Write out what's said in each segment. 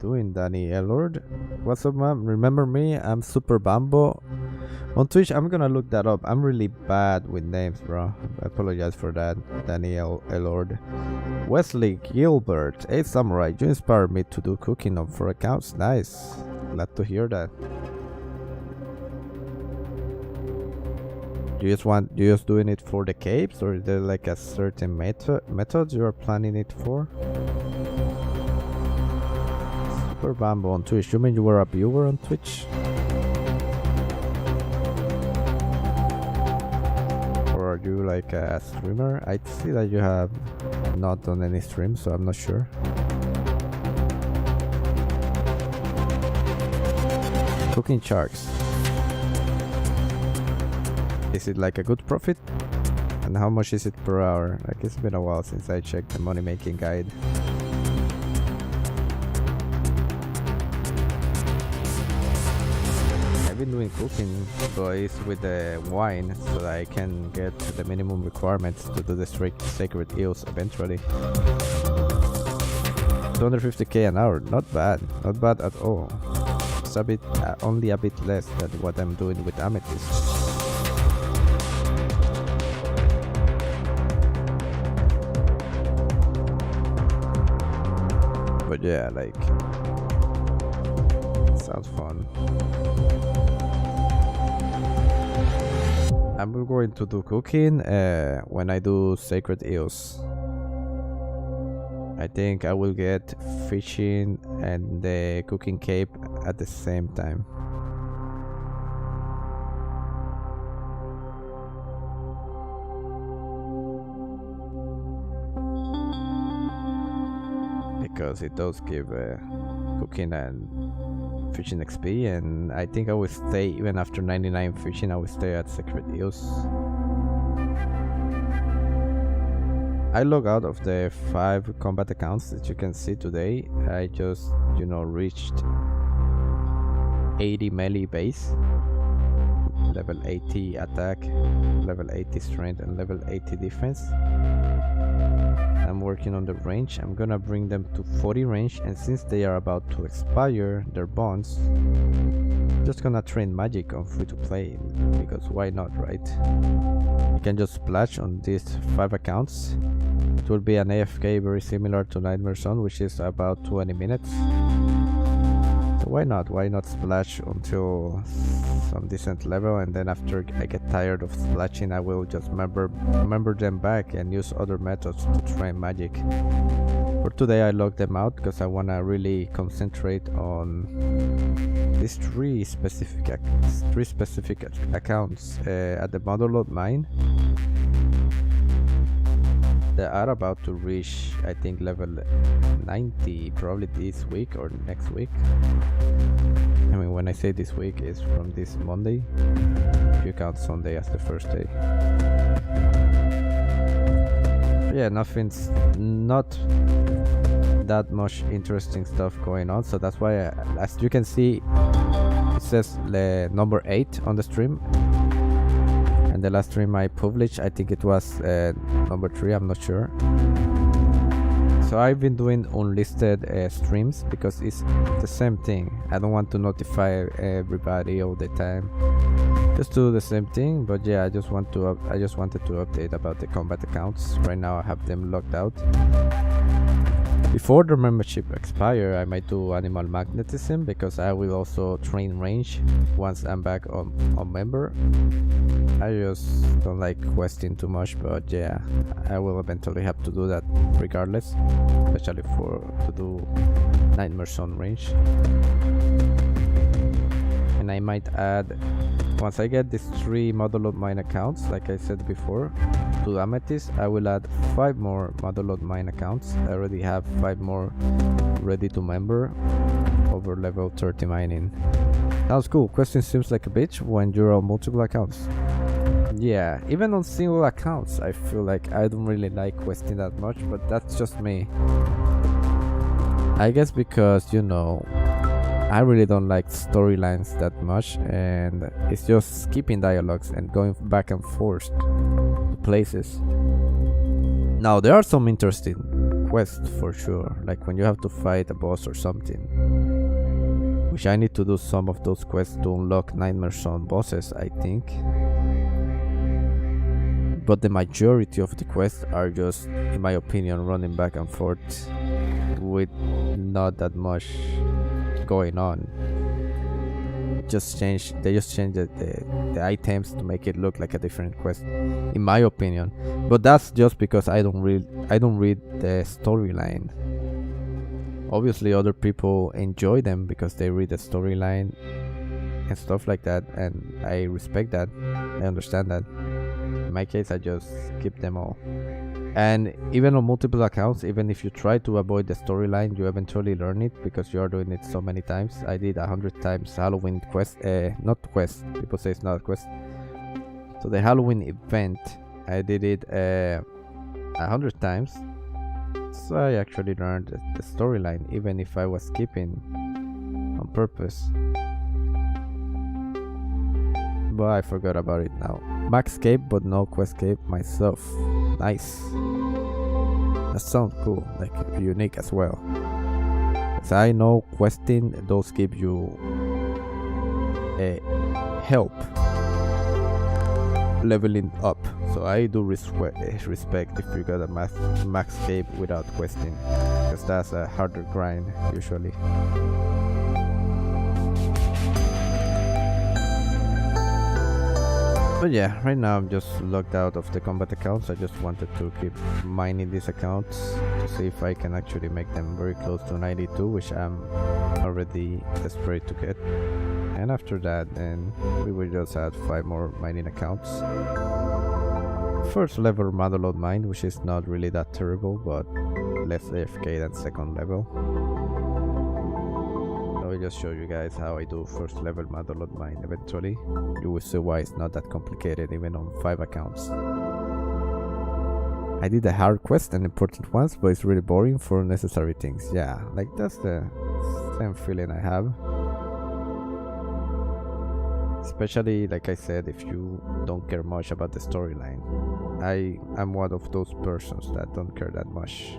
doing, Danny Elord? What's up, man? Remember me? I'm Super Bambo. On Twitch, I'm gonna look that up. I'm really bad with names, bro. I apologize for that, Danny Elord. Wesley Gilbert, a samurai. You inspired me to do cooking on 4 accounts. Nice. Glad to hear that. You just doing it for the capes, or is there like a certain method you are planning it for? Super Bambo on Twitch. You mean you were a viewer on Twitch? Or are you like a streamer? I see that you have not done any streams, so I'm not sure. Cooking sharks. Is it like a good profit? And how much is it per hour? Like, it's been a while since I checked the money making guide. I've been doing cooking, but it's with the wine, so that I can get the minimum requirements to do the sacred eels eventually. 250k an hour, not bad at all. It's a bit, only a bit less than what I'm doing with Amethyst. But yeah, like, sounds fun. I'm going to do cooking when I do sacred eels. I think I will get fishing and the cooking cape at the same time. Because it does give cooking and fishing XP, and I think I will stay even after 99 fishing. I will stay at Sacred Eels. I log out of the 5 combat accounts that you can see today. I just, reached 80 melee base, level 80 attack, level 80 strength, and level 80 defense. I'm working on the range. I'm gonna bring them to 40 range, and since they are about to expire their bonds, I'm just gonna train magic on free to play, because why not, right? You can just splash on these 5 accounts. It will be an AFK very similar to Nightmare Zone, which is about 20 minutes. So why not splash until some decent level, and then after I get tired of splashing, I will just remember them back and use other methods to train magic. For today I logged them out because I wanna really concentrate on these 3 specific accounts at the Multilogging mine. They are about to reach, I think, level 90 probably this week or next week. I mean, when I say this week, it's from this Monday, if you count Sunday as the first day. But yeah, not that much interesting stuff going on, so that's why as you can see, it says number 8 on the stream. And the last stream I published, I think it was number 3, I'm not sure. So I've been doing unlisted streams because it's the same thing. I don't want to notify everybody all the time. Just do the same thing, but yeah, I just wanted to update about the combat accounts. Right now I have them locked out. Before the membership expire, I might do animal magnetism because I will also train range once I'm back on member. I just don't like questing too much, but yeah, I will eventually have to do that regardless, especially to do Nightmare Zone range. And I might add, once I get these 3 Multilogging mine accounts, like I said before, to Amethyst, I will add 5 more Multilogging mine accounts. I already have 5 more ready to member over level 30 mining. Sounds cool. Question seems like a bitch when you're on multiple accounts. Yeah, even on single accounts, I feel like I don't really like questing that much, but that's just me. I guess because, I really don't like storylines that much, and it's just skipping dialogues and going back and forth to places. Now, there are some interesting quest for sure, like when you have to fight a boss or something, which I need to do some of those quests to unlock Nightmare Zone bosses, I think. But the majority of the quests are just, in my opinion, running back and forth with not that much going on. They just change the items to make it look like a different quest, in my opinion. But that's just because I don't read the storyline. Obviously other people enjoy them because they read the storyline and stuff like that, and I respect that. I understand that. In my case, I just skip them all. And even on multiple accounts, even if you try to avoid the storyline, you eventually learn it because you are doing it so many times. I did 100 times Halloween quest, not quest, people say it's not a quest. So the Halloween event, I did it 100 times. So I actually learned the storyline, even if I was skipping on purpose. But I forgot about it now. Maxscape, but no Questscape myself. Nice. That sounds cool, like unique as well. As I know, questing, those give you help leveling up. So I do respect if you got a Maxscape without questing, because that's a harder grind usually. But yeah, right now I'm just logged out of the combat accounts. I just wanted to keep mining these accounts to see if I can actually make them very close to 92, which I'm already desperate to get. And after that, then we will just add 5 more mining accounts. First level Multilogging mine, which is not really that terrible, but less AFK than second level. I will just show you guys how I do first level Multilogging mine eventually. You will see why it's not that complicated even on 5 accounts. I did the hard quest and important ones, but it's really boring for necessary things. Yeah, like that's the same feeling I have. Especially, like I said, if you don't care much about the storyline. I'm one of those persons that don't care that much.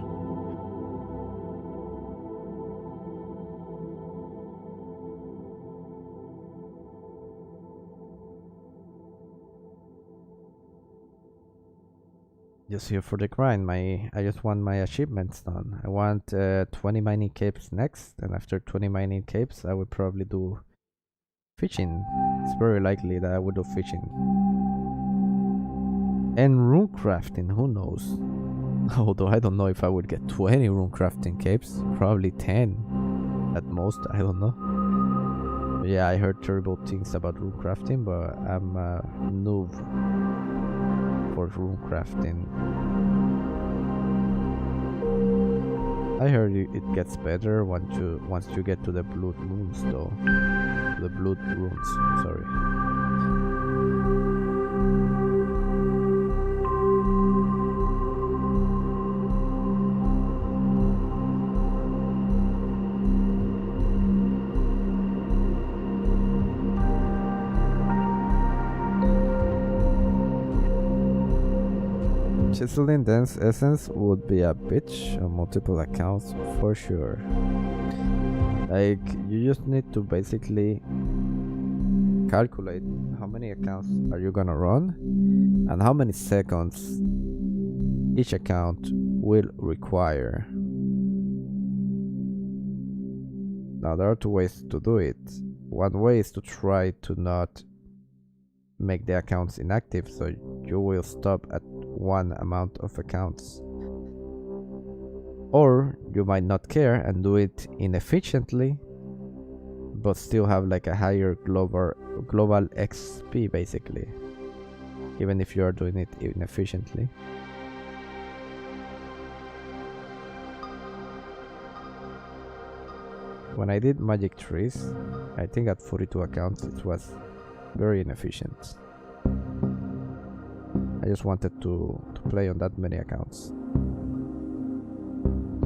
Just here for the grind. I just want my achievements done. I want 20 mining capes next, and after 20 mining capes I will probably do fishing. It's very likely that I would do fishing. And rune crafting, who knows? Although I don't know if I would get 20 rune crafting capes, probably 10 at most, I don't know. But yeah, I heard terrible things about rune crafting, but I'm a noob for rune crafting. I heard it gets better once you get to the blood runes though. The blood runes, sorry. Chiseling dense essence would be a bitch on multiple accounts for sure. Like, you just need to basically calculate how many accounts are you gonna run and how many seconds each account will require. Now there are 2 ways to do it. One way is to try to not make the accounts inactive, so you will stop at one amount of accounts. Or you might not care and do it inefficiently, but still have like a higher global XP basically, even if you are doing it inefficiently. When I did magic trees, I think at 42 accounts it was very inefficient. I just wanted to play on that many accounts,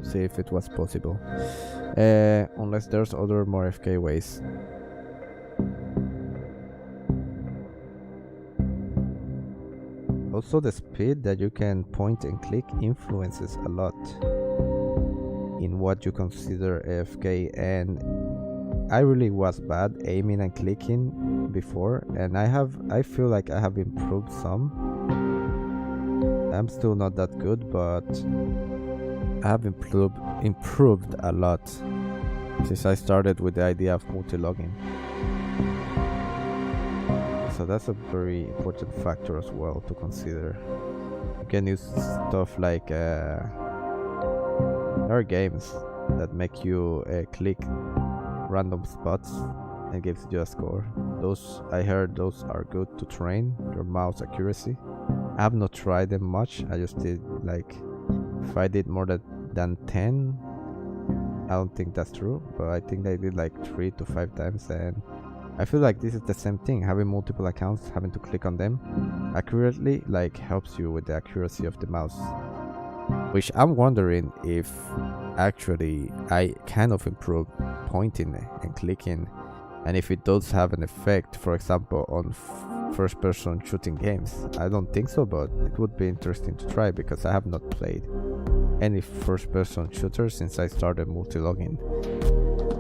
see if it was possible, unless there's other more FK ways. Also, the speed that you can point and click influences a lot. in what you consider AFK, and I really was bad aiming and clicking before, and I feel like I have improved some. I'm still not that good, but I have improved a lot since I started with the idea of multilogging. So that's a very important factor as well to consider. You can use stuff like there are games that make you click random spots and gives you a score. Those, I heard, those are good to train your mouse accuracy. I have not tried them much. I just did like, if I did more than 10, I don't think that's true, but I think I did like 3 to 5 times, and I feel like this is the same thing. Having multiple accounts, having to click on them accurately, like, helps you with the accuracy of the mouse. Which I'm wondering if actually I kind of improve pointing and clicking, and if it does have an effect, for example, on first-person shooting games. I don't think so, but it would be interesting to try because I have not played any first-person shooter since I started multilogging.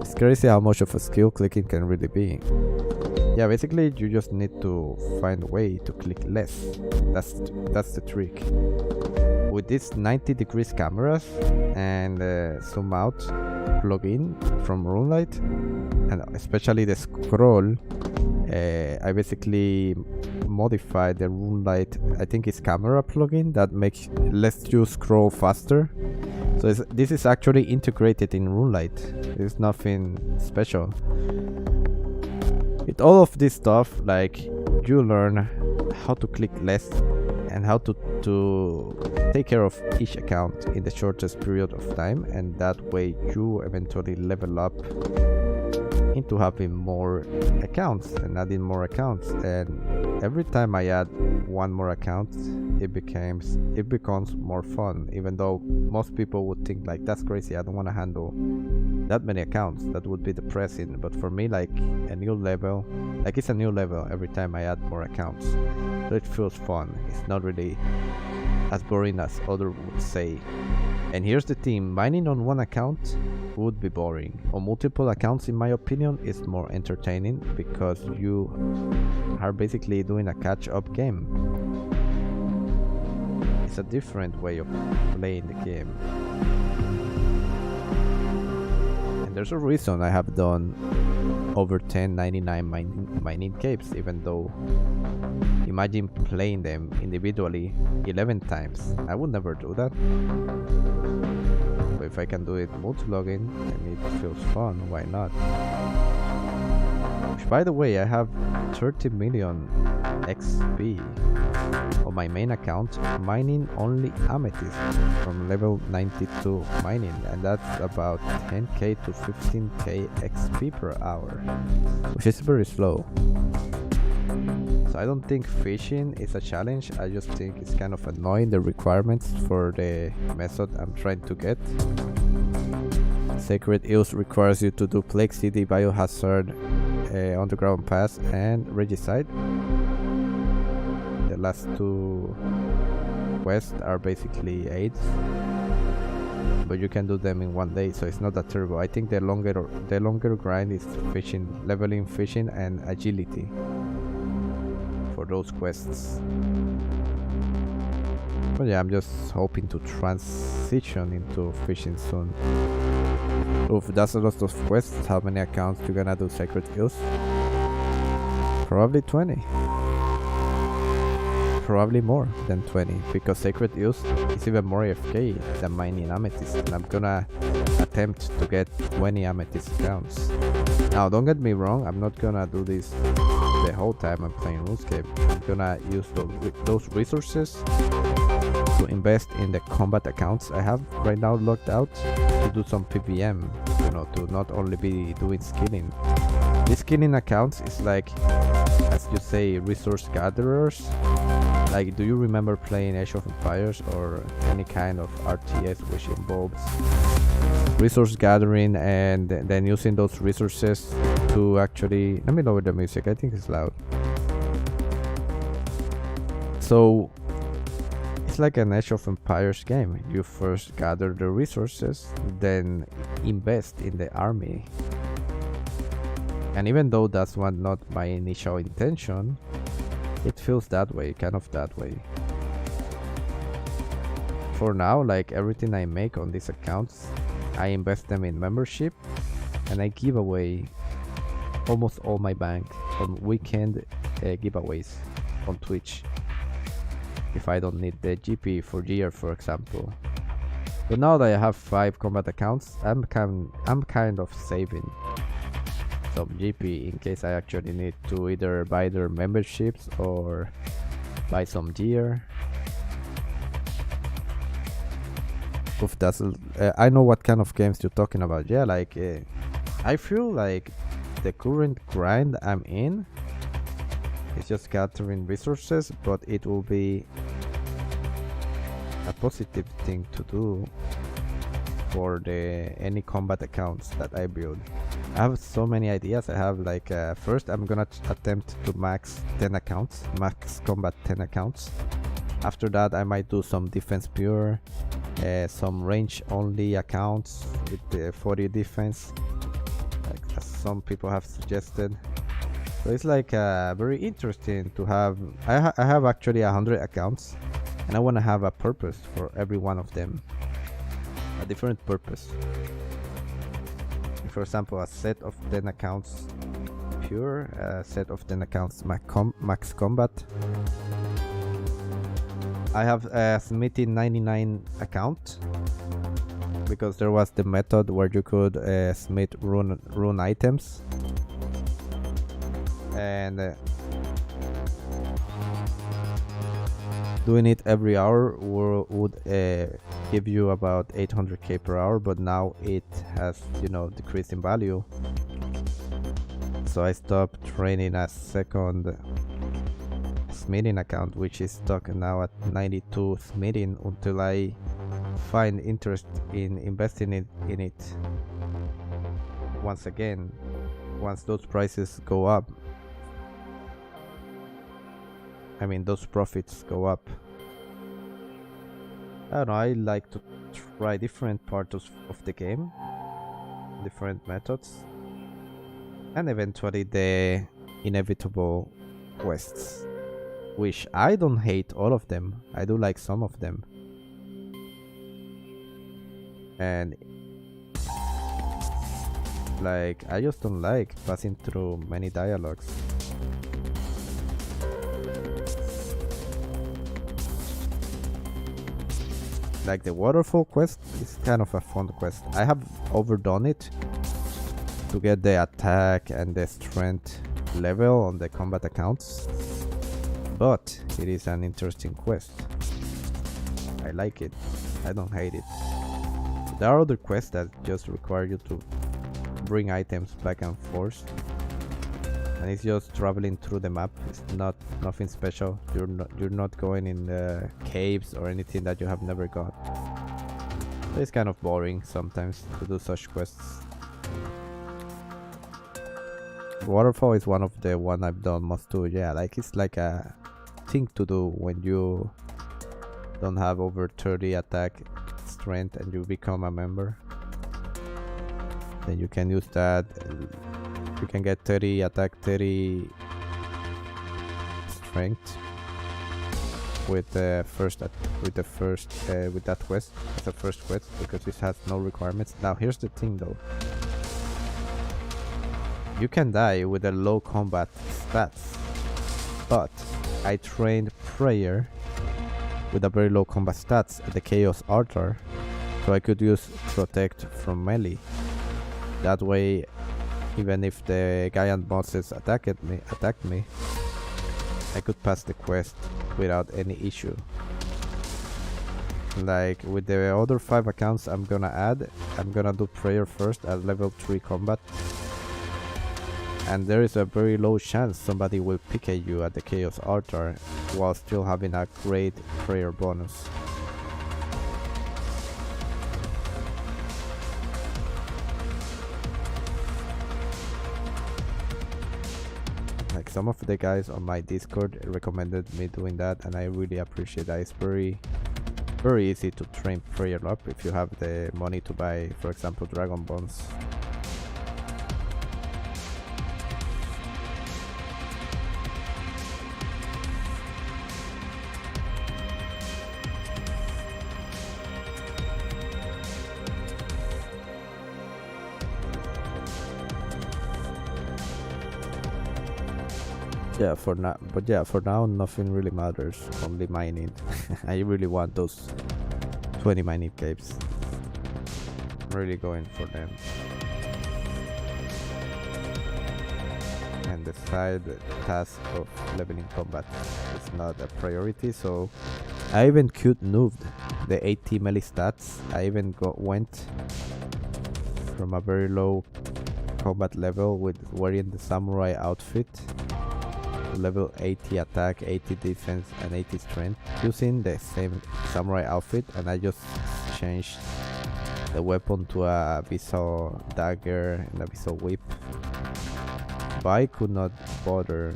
It's crazy how much of a skill clicking can really be. Yeah, basically you just need to find a way to click less. That's the trick. With these 90 degrees cameras and zoom out plugin from Moonlight, and especially the scroll, I basically modified the Moonlight, I think it's camera plugin that lets you scroll faster. So this is actually integrated in Moonlight. There's nothing special. With all of this stuff, like, you learn how to click less and how to take care of each account in the shortest period of time, and that way you eventually level up into having more accounts and adding more accounts. And every time I add one more account, it becomes more fun, even though most people would think like, that's crazy, I don't want to handle that many accounts, that would be depressing. But for me, like, a new level, like, it's a new level every time I add more accounts, so it feels fun. It's not really as boring as others would say. And here's the thing, mining on one account would be boring. On multiple accounts, in my opinion, is more entertaining because you are basically doing a catch-up game. It's a different way of playing the game. And there's a reason I have done over 1099 mining capes, even though imagine playing them individually 11 times. I would never do that. But if I can do it multilogging and it feels fun, why not? Which, by the way, I have 30 million XP on my main account mining only amethyst from level 92 mining, and that's about 10k to 15k XP per hour, which is very slow. So I don't think fishing is a challenge, I just think it's kind of annoying, the requirements for the method I'm trying to get. Sacred Eels requires you to do Plague City, Biohazard, Underground Pass, and Regicide. The last two quests are basically aids, but you can do them in one day, so it's not that terrible. I think the longer grind is fishing, leveling fishing, and agility for those quests. But yeah, I'm just hoping to transition into fishing soon. Oof, that's a lot of quests. How many accounts you gonna do Sacred Eels? Probably 20. Probably more than 20, because Sacred Eels is even more AFK than mining amethyst, and I'm gonna attempt to get 20 amethyst accounts. Now, don't get me wrong, I'm not gonna do this the whole time I'm playing RuneScape. I'm gonna use those resources to invest in the combat accounts I have right now locked out, to do some PVM, you know, to not only be doing skilling. These skilling accounts is like, as you say, resource gatherers. Like, do you remember playing Age of Empires or any kind of RTS which involves resource gathering and then using those resources to actually... Let me lower the music, I think it's loud. So It's like an Age of Empires game. You first gather the resources, then invest in the army. And even though that's not my initial intention, it feels that way, kind of that way. For now, like everything I make on these accounts, I invest them in membership and I give away almost all my bank on weekend giveaways on Twitch. If I don't need the GP for year, for example. But now that I have 5 combat accounts, I'm kind of saving some GP in case I actually need to either buy their memberships or buy some gear. Oof, that's I know what kind of games you're talking about. Yeah, like I feel like the current grind I'm in is just gathering resources, but it will be a positive thing to do for any combat accounts that I build. I have so many ideas. I have like first I'm gonna attempt to max 10 accounts, max combat 10 accounts. After that I might do some defense pure, some range only accounts with the 40 defense, like as some people have suggested. So it's like very interesting to have. I have actually 100 accounts and I want to have a purpose for every one of them, a different purpose. For example, a set of 10 accounts pure, a set of 10 accounts max combat. I have a Smithy 99 account because there was the method where you could smith rune items, and doing it every hour would give you about 800k per hour, but now it has, you know, decreased in value. So I stopped training a second smithing account, which is stuck now at 92 smithing until I find interest in investing in it once again, once those prices go up. I mean, those profits go up. I don't know, I like to try different parts of the game, different methods, and eventually the inevitable quests, which I don't hate all of them. I do like some of them. And like, I just don't like passing through many dialogues. Like the waterfall quest is kind of a fun quest. I have overdone it to get the attack and the strength level on the combat accounts, but it is an interesting quest. I like it. I don't hate it. There are other quests that just require you to bring items back and forth, and it's just traveling through the map. It's nothing special. You're not going in the caves or anything that you have never got. So it's kind of boring sometimes to do such quests. Waterfall is one of the one I've done most too. Yeah, like it's like a thing to do when you don't have over 30 attack strength and you become a member. Then you can use that. You can get 30 attack, 30 strength with the with that quest, as the first quest, because this has no requirements. Now here's the thing though. You can die with a low combat stats, but I trained prayer with a very low combat stats at the Chaos Altar, so I could use protect from melee. That way, even if the giant bosses attacked me, I could pass the quest without any issue. Like with the other 5 accounts I'm gonna do prayer first at level 3 combat, and there is a very low chance somebody will pick at you at the Chaos Altar while still having a great prayer bonus. Like some of the guys on my Discord recommended me doing that, and I really appreciate that. It's very Very easy to train prayer up if you have the money to buy, for example, dragon bones. Yeah, for now, but yeah, for now, nothing really matters. Only mining. I really want those 20 mining caves. I'm really going for them. And the side task of leveling combat is not a priority, so I even could moved the 80 melee stats. I even went from a very low combat level with wearing the samurai outfit, level 80 attack, 80 defense and 80 strength using the same samurai outfit, and I just changed the weapon to a Visual dagger and a Visual whip. But I could not bother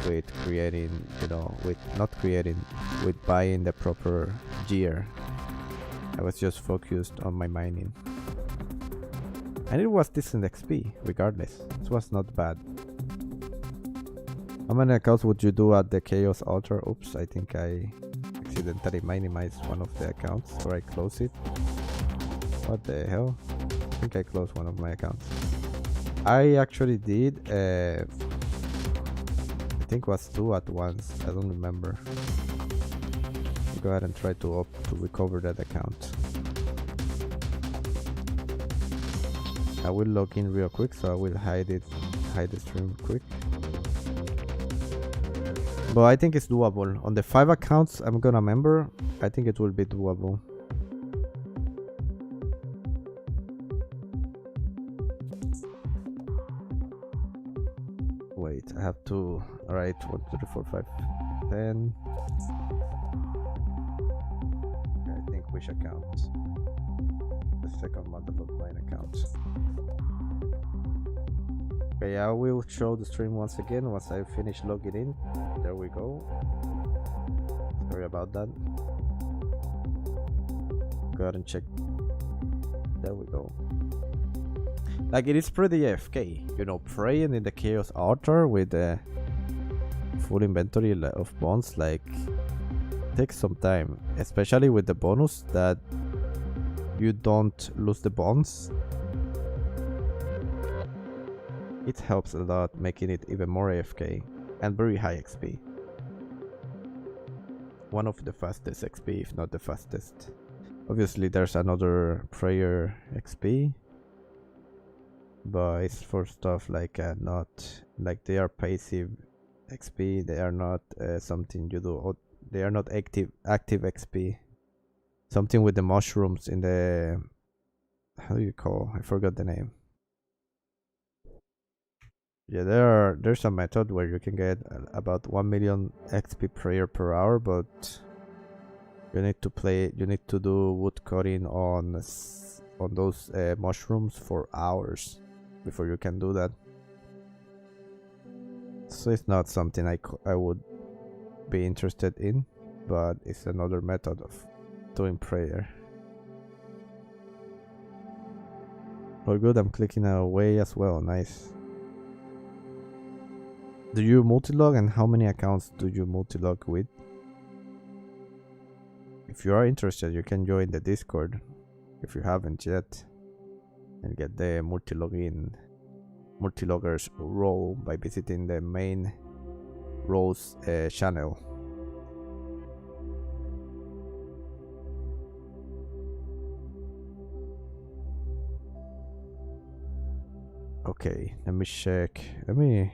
with creating, with buying the proper gear. I was just focused on my mining. And it was decent XP regardless. It was not bad. How many accounts would you do at the Chaos Altar? Oops, I think I accidentally minimized one of the accounts, or I closed it. What the hell? I think I closed one of my accounts. I actually did, I think it was 2 at once, I don't remember. Go ahead and try to recover that account. I will log in real quick, so I will hide the stream quick. But I think it's doable. On the 5 accounts I'm gonna member, I think it will be doable. Wait, I have to write 1, 2, 3, 4, 5, 10. I think which account? The second Multilogging account. Okay, I will show the stream once again once I finish logging in. There we go. Sorry about that. Go ahead and check. There we go. Like, it is pretty AFK, you know, praying in the Chaos Altar with the full inventory of bones, like, takes some time, especially with the bonus that you don't lose the bones. It helps a lot, making it even more AFK and very high XP. One of the fastest XP, if not the fastest. Obviously there's another prayer XP, but it's for stuff like not like they are passive XP. They are not something you do. Or they are not active XP. Something with the mushrooms in the, how do you call? I forgot the name. Yeah, there's a method where you can get about 1 million XP prayer per hour, but you need to do wood cutting on those mushrooms for hours before you can do that. So it's not something I would be interested in, but it's another method of doing prayer. Oh good, I'm clicking away as well, nice. Do you multilog, and how many accounts do you multilog with? If you are interested, you can join the Discord if you haven't yet and get the multiloggers role by visiting the main roles channel. Okay, let me check. Let me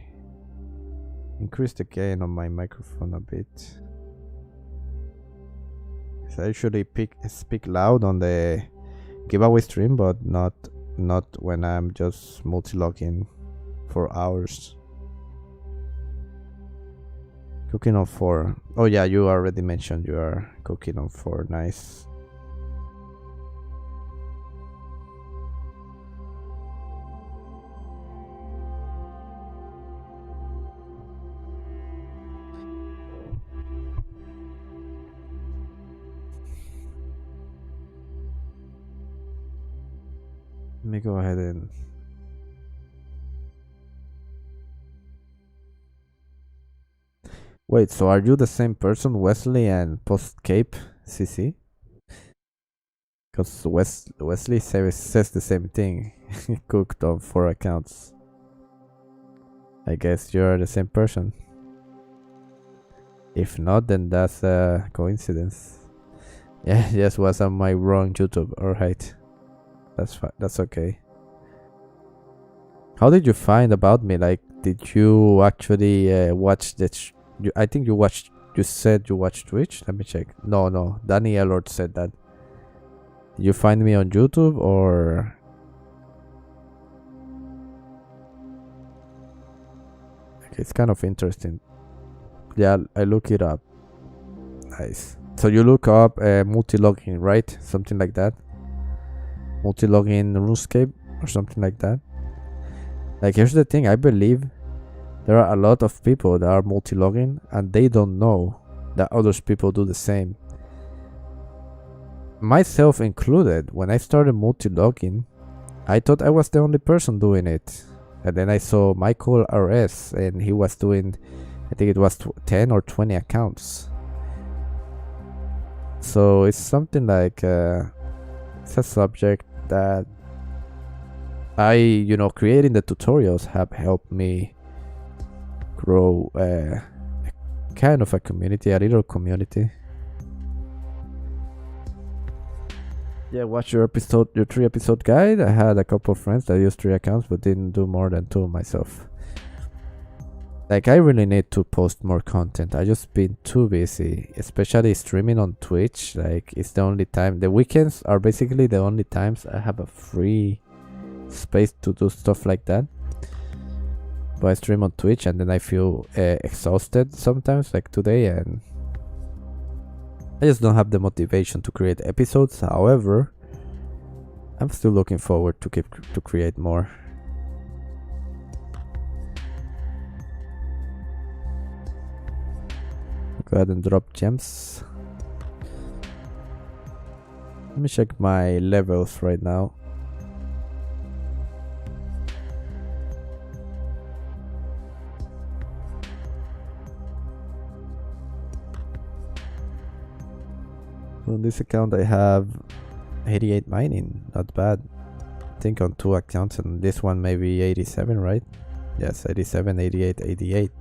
increase the gain on my microphone a bit. So I usually speak loud on the giveaway stream, but not when I'm just multilogging for hours. Cooking on 4. Oh yeah, you already mentioned you are cooking on 4. Nice. me go ahead and wait. So are you the same person, Wesley and Post Cape CC? Because Wesley says the same thing. Cooked on 4 accounts. I guess you're the same person. If not, then that's a coincidence. Yeah, yes, was on my wrong YouTube. Alright. That's fine. That's okay. How did you find about me? Like, did you actually watch this? I think you watched. You said you watched Twitch. Let me check. No. Danny Ellard said that. Did you find me on YouTube or? Okay, it's kind of interesting. Yeah, I look it up. Nice. So you look up multilogging, right? Something like that. Multilogging RuneScape or something like that. Like, here's the thing. I believe there are a lot of people that are multilogging and they don't know that other people do the same. Myself included, when I started multilogging, I thought I was the only person doing it. And then I saw Michael RS and he was doing, I think it was 10 or 20 accounts. So it's something like, it's a subject that creating the tutorials have helped me grow kind of a community, a little community. Yeah, watch your 3-episode guide. I had a couple of friends that used 3 accounts but didn't do more than 2 myself. Like, I really need to post more content. I just been too busy, especially streaming on Twitch. Like, it's the only time. The weekends are basically the only times I have a free space to do stuff like that. But I stream on Twitch and then I feel exhausted sometimes, like today, and I just don't have the motivation to create episodes. However, I'm still looking forward to create more. Go ahead and drop gems. Let me check my levels right now. On this account I have 88 mining, not bad. I think on 2 accounts, and this one maybe 87, right? Yes, 87, 88, 88.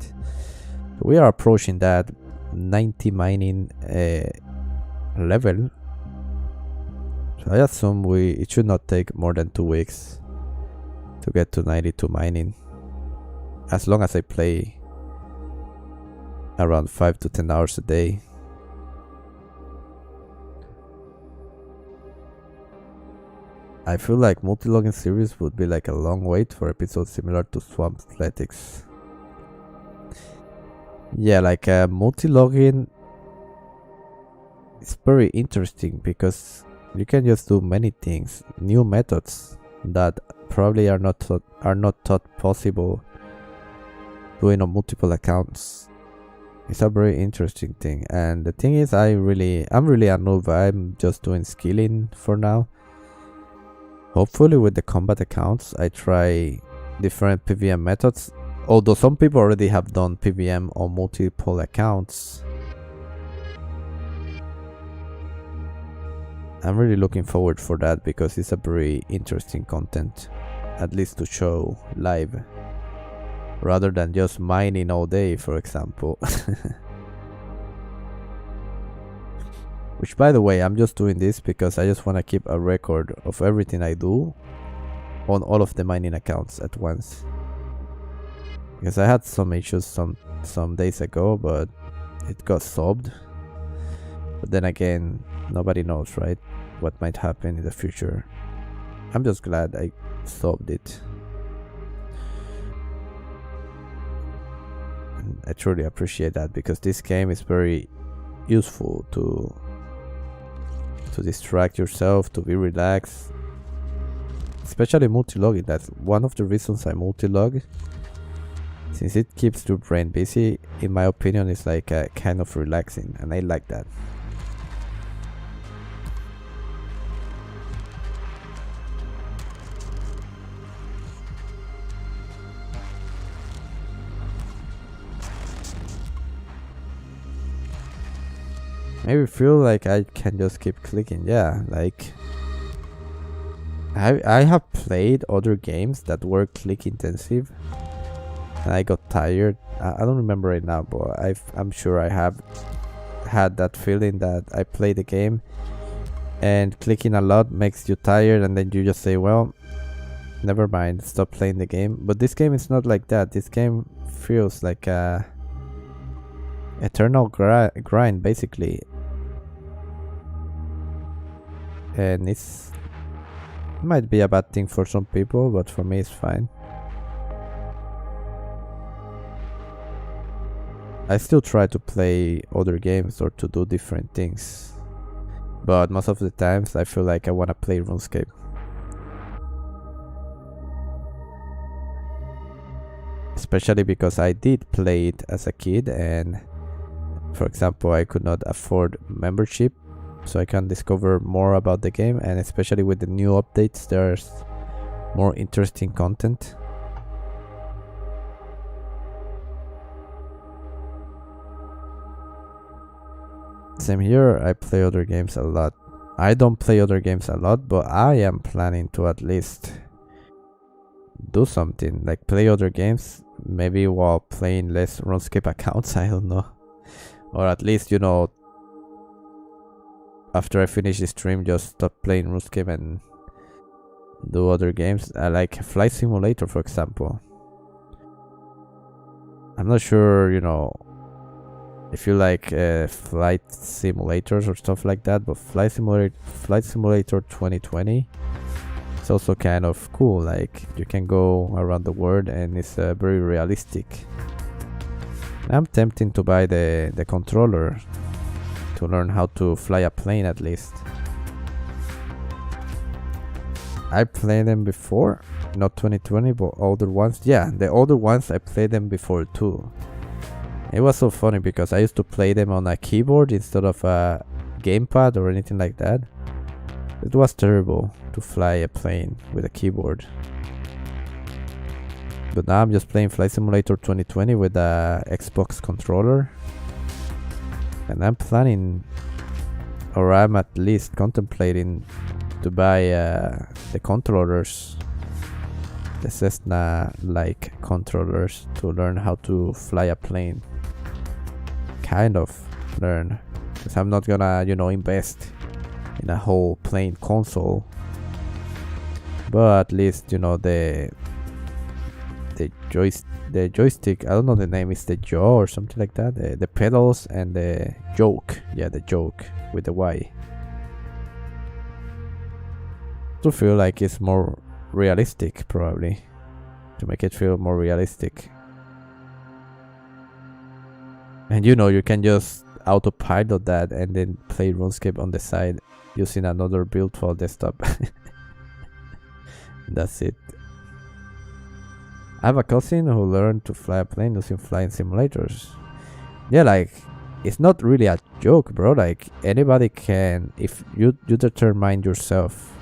We are approaching that 90 mining level. So I assume it should not take more than 2 weeks to get to 92 mining, as long as I play around 5 to 10 hours a day. I feel like multilogging series would be like a long wait for episodes similar to Swamp Athletics. Yeah, like multilogging is very interesting because you can just do many things, new methods that probably are not thought possible doing on multiple accounts. It's a very interesting thing, and the thing is, I'm really a noob. I'm just doing skilling for now. Hopefully with the combat accounts I try different PVM methods, although some people already have done PVM on multiple accounts. I'm really looking forward for that because it's a very interesting content, at least to show live, rather than just mining all day, for example. Which, by the way, I'm just doing this because I just want to keep a record of everything I do on all of the mining accounts at once. Because I had some issues some days ago, but it got solved. But then again, nobody knows, right? What might happen in the future. I'm just glad I solved it. And I truly appreciate that because this game is very useful to distract yourself, to be relaxed, especially multilogging. That's one of the reasons I multilog, since it keeps your brain busy. In my opinion, it's like kind of relaxing, and I like that. Maybe feel like I can just keep clicking. Yeah, like I have played other games that were click intensive and I got tired. I don't remember right now, but I'm sure I have had that feeling that I play the game and clicking a lot makes you tired, and then you just say, well, never mind, stop playing the game. But this game is not like that. This game feels like a eternal grind basically, and it might be a bad thing for some people, but for me it's fine. I still try to play other games or to do different things, but most of the times I feel like I want to play RuneScape. Especially because I did play it as a kid, and for example I could not afford membership, so I can discover more about the game, and especially with the new updates there's more interesting content. Same here, I play other games a lot. I don't play other games a lot, but I am planning to at least do something, like play other games, maybe while playing less RuneScape accounts, I don't know. Or at least, you know, after I finish the stream, just stop playing RuneScape and do other games. I like Flight Simulator, for example. I'm not sure, you know, if you like flight simulators or stuff like that, but Flight Simulator 2020 it's also kind of cool. Like you can go around the world and it's very realistic. I'm tempted to buy the controller to learn how to fly a plane at least. I played them before, not 2020, but older ones. Yeah, the older ones I played them before too. It was so funny because I used to play them on a keyboard instead of a gamepad or anything like that. It was terrible to fly a plane with a keyboard. But now I'm just playing Flight Simulator 2020 with a Xbox controller. And I'm planning, or I'm at least contemplating to buy the controllers, the Cessna-like controllers, to learn how to fly a plane. Kind of learn, because I'm not gonna, you know, invest in a whole plane console, but at least, you know, the joystick, I don't know the name, is the jaw or something like that, the pedals and the yoke, yeah, the yoke with the Y, to feel like it's more realistic, probably, to make it feel more realistic. And you know, you can just autopilot that and then play RuneScape on the side using another build for desktop. That's it. I have a cousin who learned to fly a plane using flying simulators. Yeah, like, it's not really a joke, bro. Like, anybody can, if you determine yourself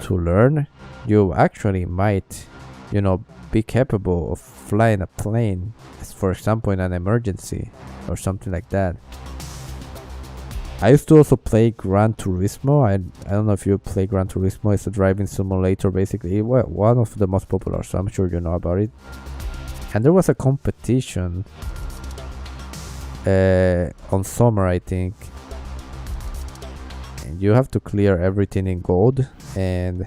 to learn, you actually might, you know, be capable of flying a plane, for example in an emergency or something like that. I used to also play Gran Turismo. I don't know if you play Gran Turismo. It's a driving simulator basically, one of the most popular, so I'm sure you know about it. And there was a competition on summer, I think, and you have to clear everything in gold, and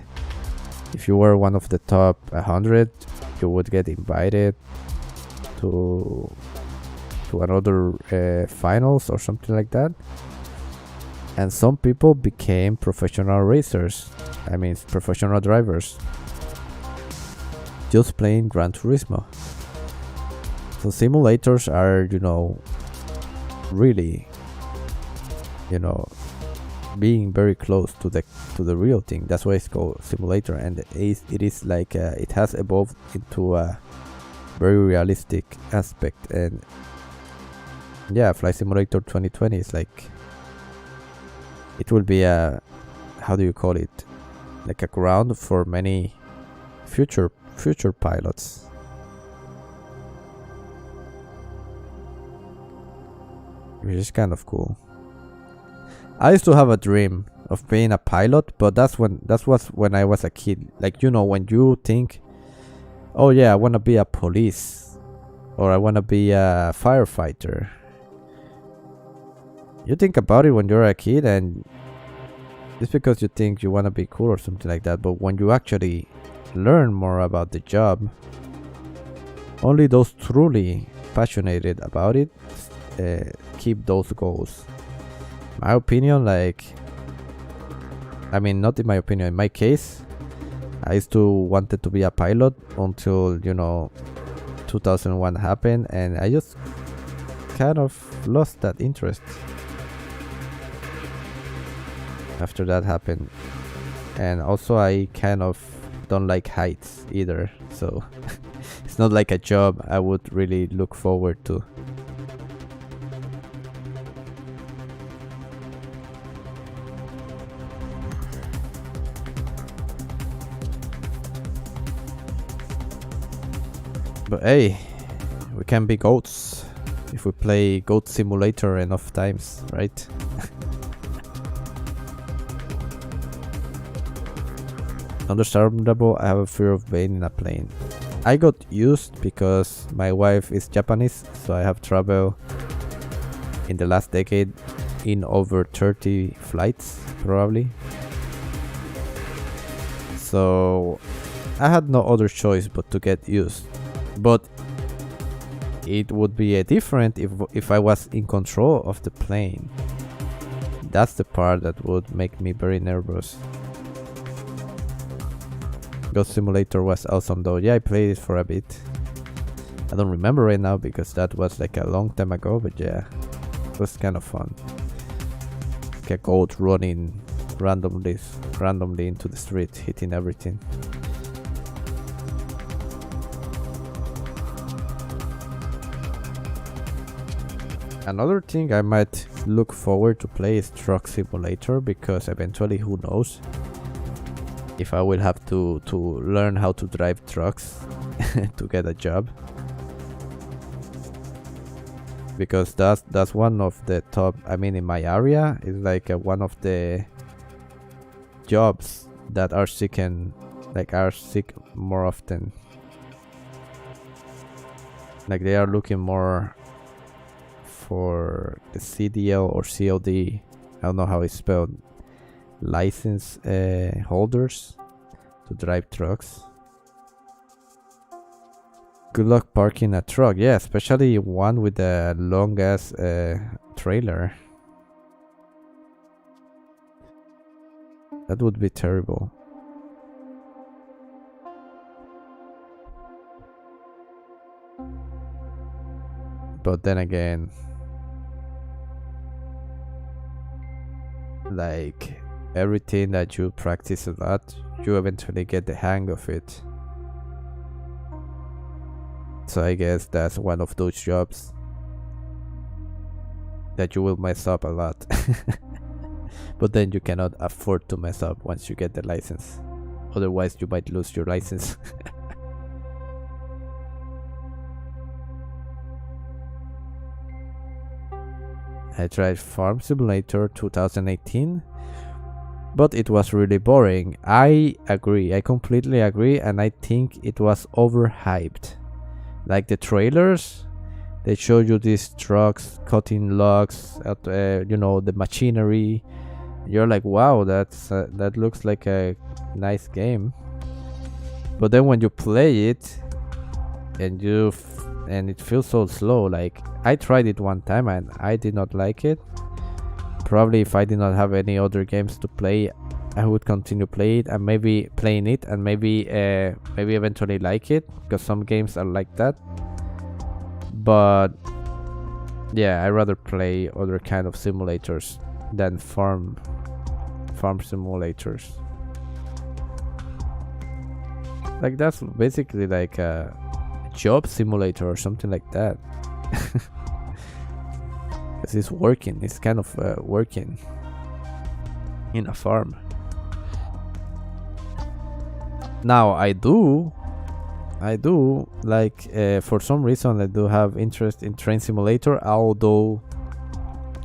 if you were one of the top 100 you would get invited to another finals or something like that. And some people became professional racers, I mean professional drivers, just playing Gran Turismo. So simulators are, you know, really, you know, being very close to the real thing. That's why it's called simulator, and it is like it has evolved into a very realistic aspect. And yeah, Flight Simulator 2020 is like, it will be a, how do you call it, like a ground for many future pilots. which is kind of cool. I used to have a dream of being a pilot, but that was when I was a kid. Like, you know, when you think, oh yeah, I want to be a police, or I want to be a firefighter. You think about it when you're a kid, and it's because you think you want to be cool or something like that. But when you actually learn more about the job, only those truly passionate about it keep those goals. My opinion, like, I mean, not in my opinion, in my case, I used to wanted to be a pilot until, you know, 2001 happened, and I just kind of lost that interest after that happened. And also I kind of don't like heights either, so it's not like a job I would really look forward to. But hey, we can be goats if we play Goat Simulator enough times, right? Understandable, I have a fear of being in a plane. I got used because my wife is Japanese, so I have traveled in the last decade in over 30 flights, probably. So I had no other choice but to get used. But it would be different if I was in control of the plane. That's the part that would make me very nervous. Ghost Simulator was awesome though. Yeah, I played it for a bit. I don't remember right now because that was like a long time ago, but yeah, it was kind of fun. Like a goat running randomly into the street, hitting everything. Another thing I might look forward to play is Truck Simulator, because eventually, who knows, if I will have to learn how to drive trucks to get a job, because that's one of the top, I mean, in my area is like one of the jobs that are seeking, like are sick more often, like they are looking more for the CDL or COD, I don't know how it's spelled, license holders to drive trucks. Good luck parking a truck. Yeah, especially one with a long ass trailer. That would be terrible. But then again, like everything that you practice a lot, you eventually get the hang of it. So I guess that's one of those jobs that you will mess up a lot. But then you cannot afford to mess up once you get the license. Otherwise you might lose your license. I tried Farm Simulator 2018, but it was really boring. I agree, I completely agree, and I think it was overhyped. Like the trailers, they show you these trucks cutting logs, you know, the machinery. You're like, wow, that looks like a nice game. But then when you play it, and it feels so slow. Like I tried it one time and I did not like it. Probably if I did not have any other games to play, I would continue playing it and maybe playing it and maybe eventually like it, because some games are like that. But yeah, I rather play other kind of simulators than farm simulators. Like that's basically like a job simulator or something like that. Because it's working, it's kind of working in a farm. Now I do like for some reason I do have interest in Train Simulator, although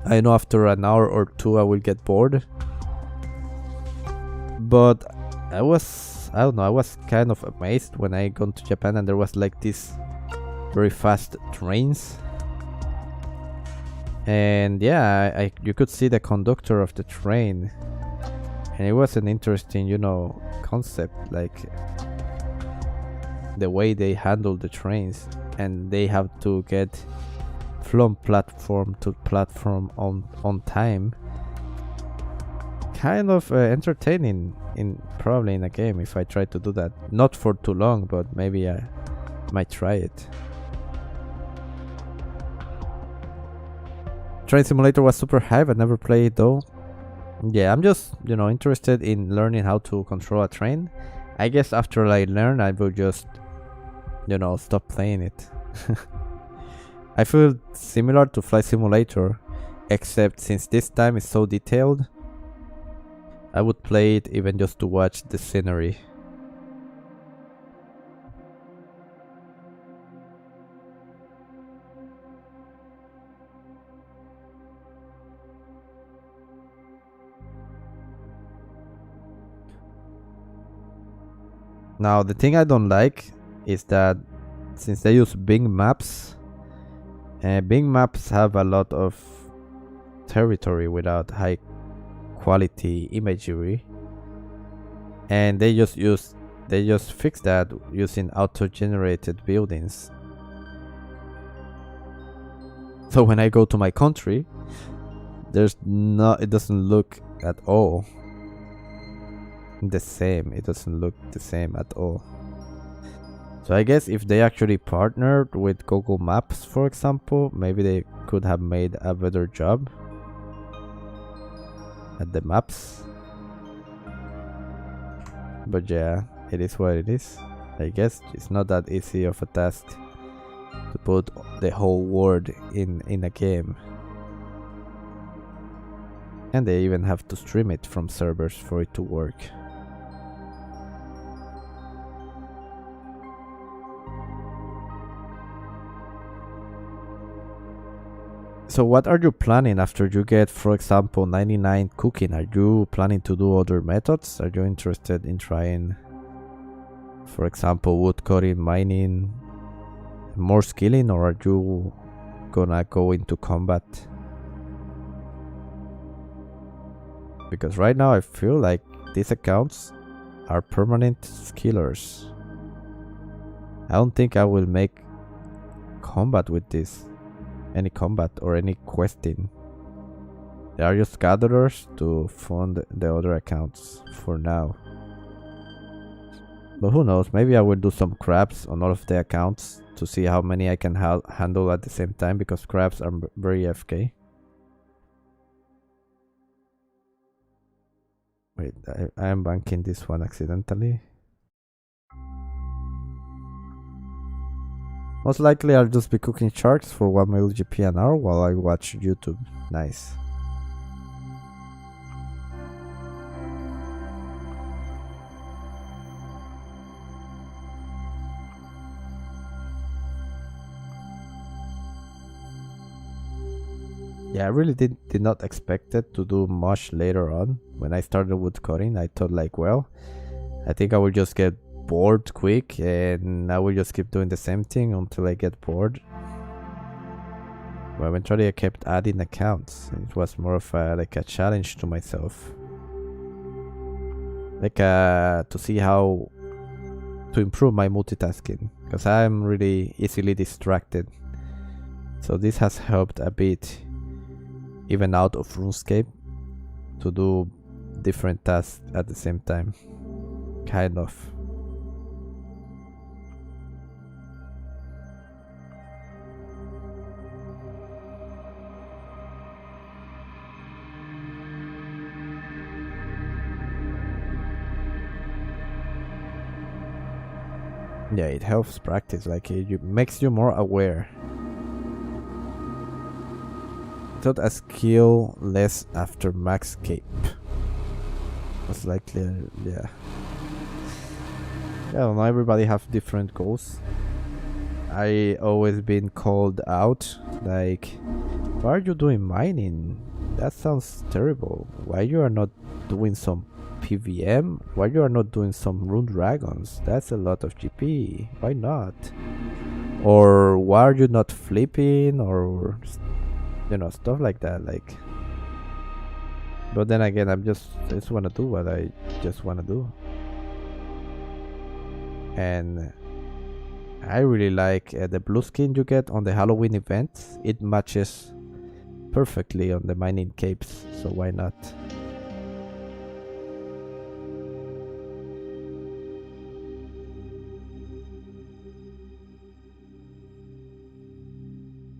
I know after an hour or two I will get bored. But I don't know, I was kind of amazed when I got to Japan and there was like these very fast trains. And yeah, you could see the conductor of the train. And it was an interesting, you know, concept, like the way they handle the trains. And they have to get from platform to platform on time. Kind of entertaining probably in a game if I try to do that. Not for too long, but maybe I might try it. Train Simulator was super hype. I never played it though. Yeah, I'm just, you know, interested in learning how to control a train. I guess after I learn, I will just, you know, stop playing it. I feel similar to Flight Simulator, except since this time is so detailed, I would play it even just to watch the scenery. Now, the thing I don't like is that since they use Bing maps, Bing maps have a lot of territory without high quality imagery, and they just fix that using auto-generated buildings. So when I go to my country, it doesn't look at all the same. It doesn't look the same at all. So I guess if they actually partnered with Google Maps, for example, maybe they could have made a better job at the maps. But yeah, it is what it is. I guess it's not that easy of a task to put the whole world in a game. And they even have to stream it from servers for it to work. So what are you planning after you get, for example, 99 cooking? Are you planning to do other methods? Are you interested in trying, for example, wood cutting, mining, more skilling, or are you gonna go into combat? Because right now I feel like these accounts are permanent skillers. I don't think I will make combat with this. Any combat or any questing. They are just gatherers to fund the other accounts for now. But who knows, maybe I will do some crabs on all of the accounts to see how many I can handle at the same time, because crabs are very FK. Wait, I am banking this one accidentally. Most likely I'll just be cooking sharks for 1 mil GP an hour while I watch YouTube. Nice. Yeah, I really did not expect it to do much later on. When I started wood cutting, I thought like, well, I think I will just get bored quick and I will just keep doing the same thing until I get bored. But eventually I kept adding accounts. It was more of like a challenge to myself, like to see how to improve my multitasking, because I'm really easily distracted. So this has helped a bit, even out of RuneScape, to do different tasks at the same time, kind of. Yeah, it helps practice, like it makes you more aware. Thought a skill less after max cape. Most likely, yeah. I don't know, everybody have different goals. I always been called out, like Why are you doing mining? That sounds terrible. Why you are not doing some PVM? Why you are not doing some rune dragons? That's a lot of GP. Why not? Or why are you not flipping? Or stuff like that. Like, but then again, I just wanna do what I just wanna do, and I really like the blue skin you get on the Halloween event. It matches perfectly on the mining capes, so why not?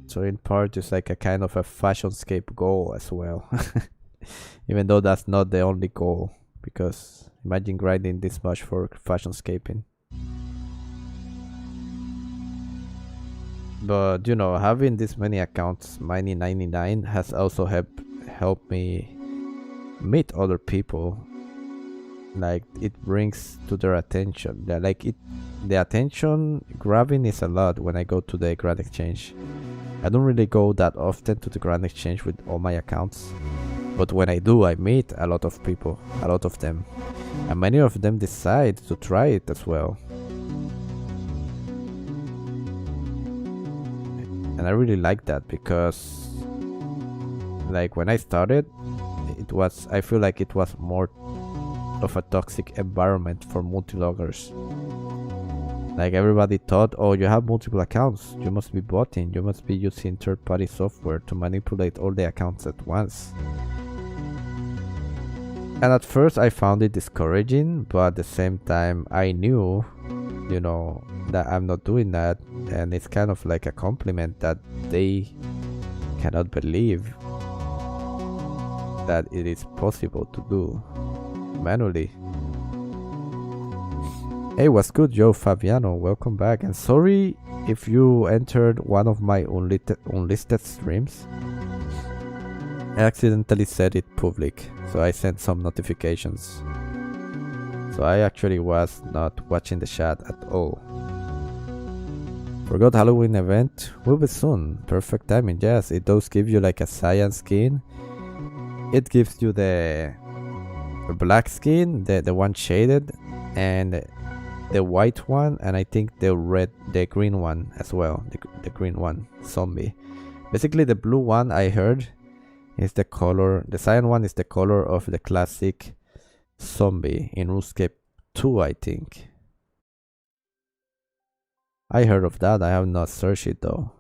So in part, it's like a kind of a fashionscape goal as well. Even though that's not the only goal, because imagine grinding this much for fashionscaping. But having this many accounts mining 99 has also helped me meet other people. Like, it brings to their attention. The attention grabbing is a lot when I go to the Grand Exchange. I don't really go that often to the Grand Exchange with all my accounts, but when I do, I meet a lot of people, a lot of them, and many of them decide to try it as well. And I really like that, because like when I started, I feel like it was more of a toxic environment for multiloggers. Like, everybody thought, oh, you have multiple accounts, you must be botting, you must be using third-party software to manipulate all the accounts at once. And at first I found it discouraging, but at the same time I knew, that I'm not doing that, and it's kind of like a compliment that they cannot believe that it is possible to do manually. Hey, what's good, Joe Fabiano? Welcome back, and sorry if you entered one of my unlisted streams. I accidentally set it public, so I sent some notifications. So I actually was not watching the chat at all. Forgot Halloween event will be soon. Perfect timing. Yes, it does give you like a cyan skin. It gives you the black skin, the one shaded, and the white one, and I think the green one as well. The green one, zombie. Basically, the blue one I heard is the color. The cyan one is the color of the classic zombie in RuneScape 2, I think. I heard of that. I have not searched it though.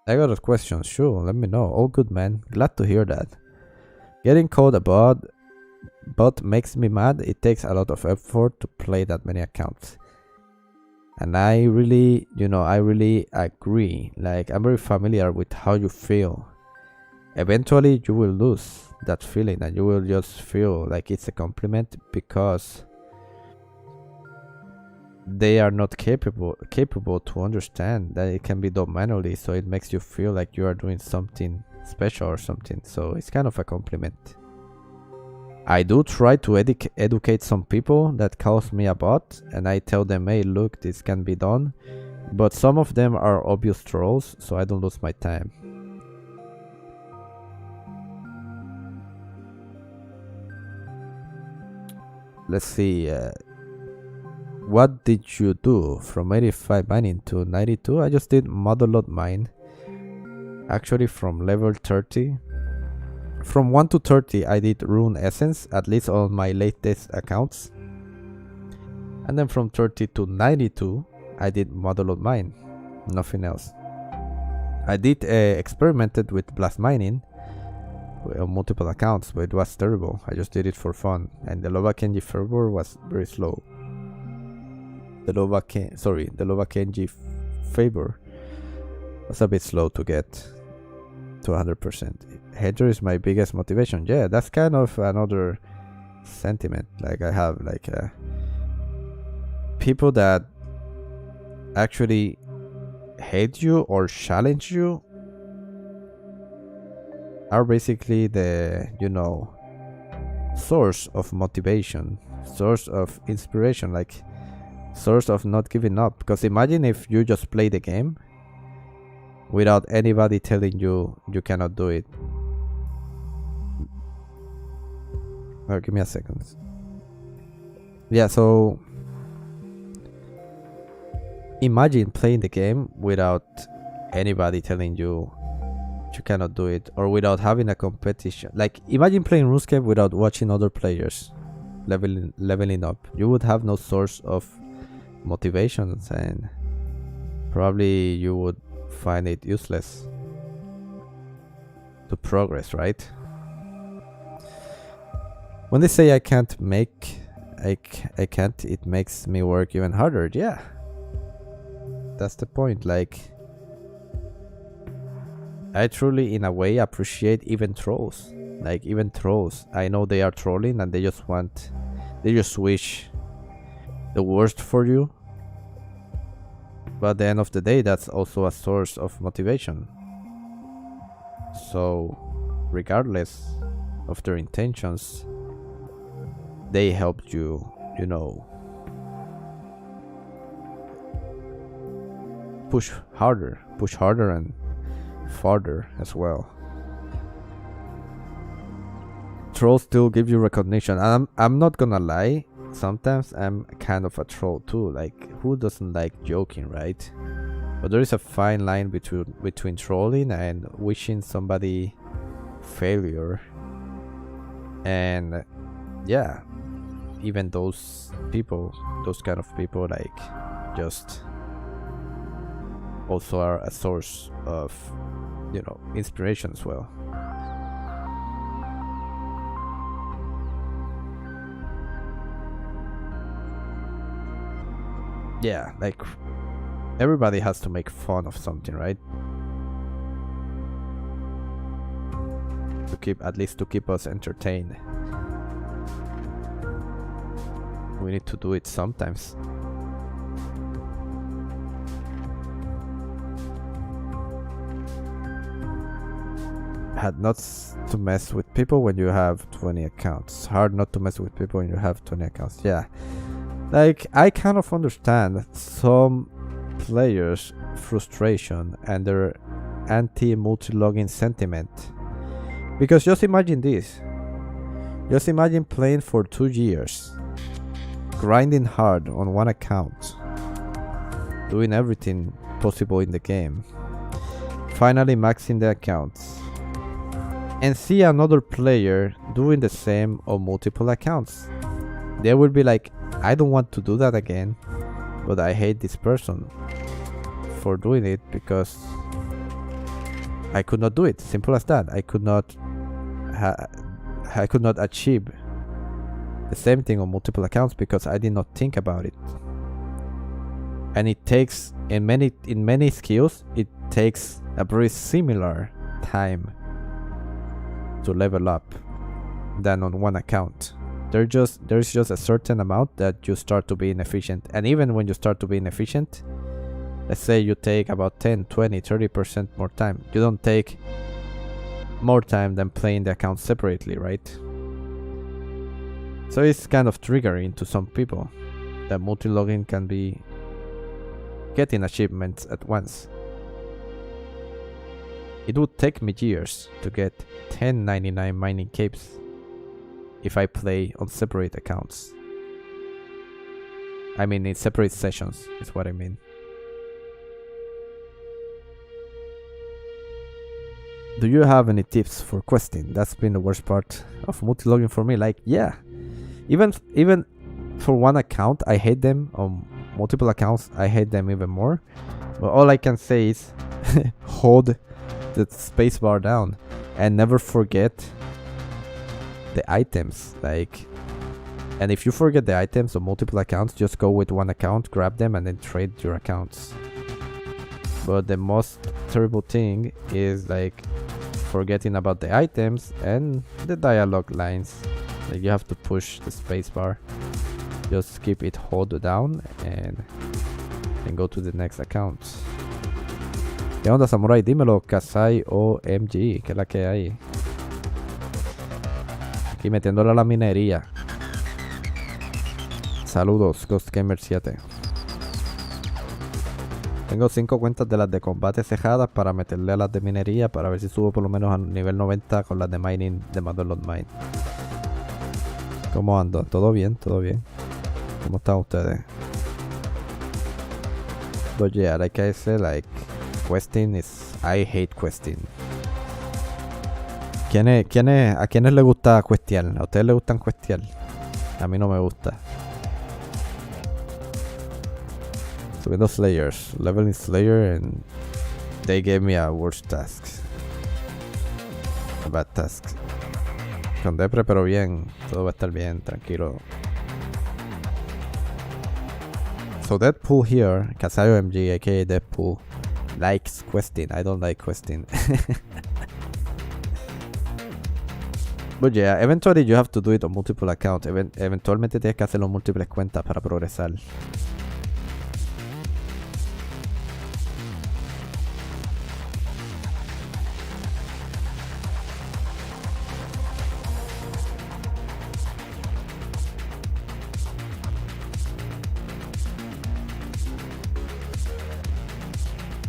I got a question. Sure, let me know. All good, man. Glad to hear that. Getting called a bot makes me mad. It takes a lot of effort to play that many accounts. And I really, I really agree. Like, I'm very familiar with how you feel. Eventually, you will lose that feeling, and you will just feel like it's a compliment, because they are not capable to understand that it can be done manually. So it makes you feel like you are doing something special or something. So it's kind of a compliment. I do try to educate some people that calls me a bot, and I tell them, hey, look, this can be done. But some of them are obvious trolls, so I don't lose my time. Let's see. What did you do from 85 mining to 92? I just did Multilogging mine. Actually, from level 30. From 1 to 30, I did Rune Essence, at least on my latest accounts. And then from 30 to 92, I did Multilogging mine. Nothing else. I did experimented with blast mining on multiple accounts, but it was terrible. I just did it for fun, and the Lova Kenji fervor was very slow. The Lova Kenji favor was a bit slow to get to 100%. Hater is my biggest motivation. Yeah, that's kind of another sentiment. Like, I have like people that actually hate you or challenge you are basically the, source of motivation, source of inspiration. Like, source of not giving up. Because imagine if you just play the game without anybody telling you you cannot do it. Oh, give me a second. Yeah, so imagine playing the game without anybody telling you you cannot do it, or without having a competition. Like, imagine playing RuneScape without watching other players leveling up. You would have no source of motivations, and probably you would find it useless to progress, right? When they say I can't, it makes me work even harder. Yeah, that's the point. Like, I truly, in a way, appreciate even trolls. Like, even trolls, I know they are trolling and they just wish the worst for you. But at the end of the day, that's also a source of motivation. So, regardless of their intentions, they helped you, you know, push harder and farther as well. Trolls still give you recognition, and I'm not gonna lie, sometimes I'm kind of a troll too. Like, who doesn't like joking, right? But there is a fine line between trolling and wishing somebody failure. And yeah, even those kind of people, like, just also are a source of, you know, inspiration as well. Yeah, like, everybody has to make fun of something, right? At least to keep us entertained. We need to do it sometimes. Hard not to mess with people when you have 20 accounts. Hard not to mess with people when you have 20 accounts. Yeah. Like, I kind of understand some players' frustration and their anti-multilogging sentiment. Because just imagine this. Just imagine playing for 2 years, grinding hard on one account, doing everything possible in the game, finally maxing the accounts, and see another player doing the same on multiple accounts. They will be like, I don't want to do that again, but I hate this person for doing it because I could not do it. Simple as that. I could not achieve the same thing on multiple accounts because I did not think about it. And it takes, in many skills, it takes a very similar time to level up than on one account. There's just a certain amount that you start to be inefficient. And even when you start to be inefficient, let's say you take about 10, 20, 30% more time. You don't take more time than playing the accounts separately, right? So it's kind of triggering to some people that multi-logging can be getting achievements at once. It would take me years to get 1099 mining capes if I play on separate accounts. I mean, in separate sessions is what I mean. Do you have any tips for questing? That's been the worst part of multi-logging for me. Like, yeah, even for one account, I hate them. On multiple accounts, I hate them even more. But all I can say is hold the spacebar down and never forget the items. Like, and if you forget the items on multiple accounts, just go with one account, grab them, and then trade your accounts. But the most terrible thing is like forgetting about the items and the dialogue lines. Like, you have to push the spacebar. Just keep it hold down and go to the next account. ¿Qué onda, Samurai? Dímelo, Kasai OMG, que es la que hay. Aquí metiéndole a la minería. Saludos, Ghost Gamer 7. Tengo 5 cuentas de las de combate cejadas para meterle a las de minería para ver si subo por lo menos a nivel 90 con las de mining de Motherlode Mine. ¿Cómo ando? ¿Todo bien? ¿Todo bien? ¿Cómo están ustedes? But yeah, like I said, like questing is... I hate questing. ¿A quiénes les gusta questear? ¿A ustedes les gustan questear? A mí no me gusta. Subiendo Slayers, leveling Slayer, and they gave me a worse task. A bad task. Con depre, pero bien. Todo va a estar bien, tranquilo. So Deadpool here, Kasayo MG, aka Deadpool, likes questing. I don't like questing. But yeah, eventually you have to do it on multiple accounts. Eventualmente tienes que hacerlo en múltiples cuentas para progresar.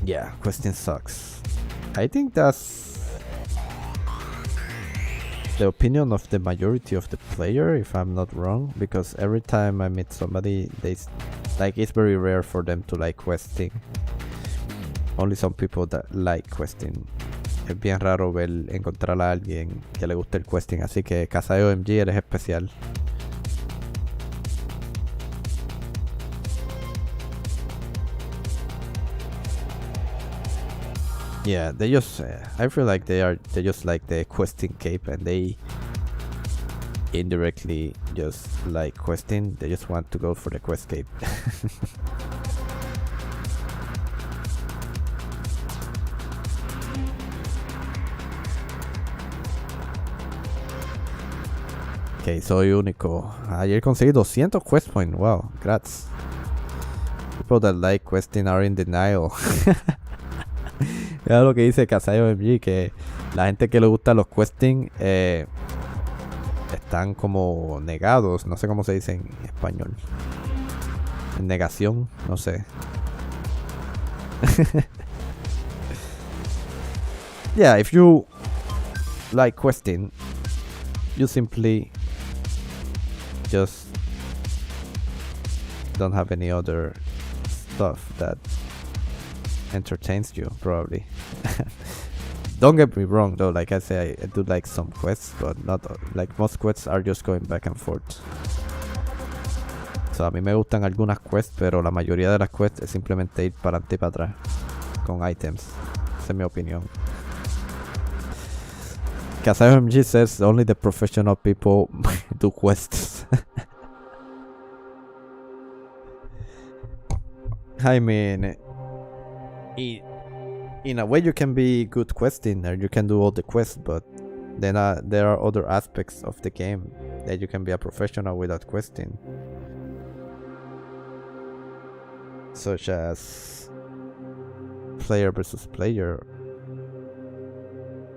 Yeah, questing sucks. I think that's the opinion of the majority of the player, if I'm not wrong, because every time I meet somebody, it's very rare for them to like questing. Only some people that like questing. Es bien raro encontrar a alguien que le guste el questing, así que Kasayo MG eres especial. Yeah, they just I feel like they just like the questing cape, and they indirectly just like questing. They just want to go for the quest cape. Ok, soy único. Ayer conseguí 200 quest points. Wow, grats. People that like questing are in denial. Es lo que dice Kasayo MG, que la gente que le gusta los questing están como negados, no sé cómo se dice en español. En negación, no sé. Yeah, if you like questing, you simply just don't have any other stuff that entertains you, probably. Don't get me wrong though, like I say, I do like some quests, but not like most quests are just going back and forth. So a mí me gustan algunas quests, pero la mayoría de las quests es simplemente ir para adelante y para atrás con items. Esa es mi opinión. Kasayo MG says only the professional people do quests. I mean, in a way you can be good questing, or you can do all the quests, but then there are other aspects of the game that you can be a professional without questing, such as player versus player,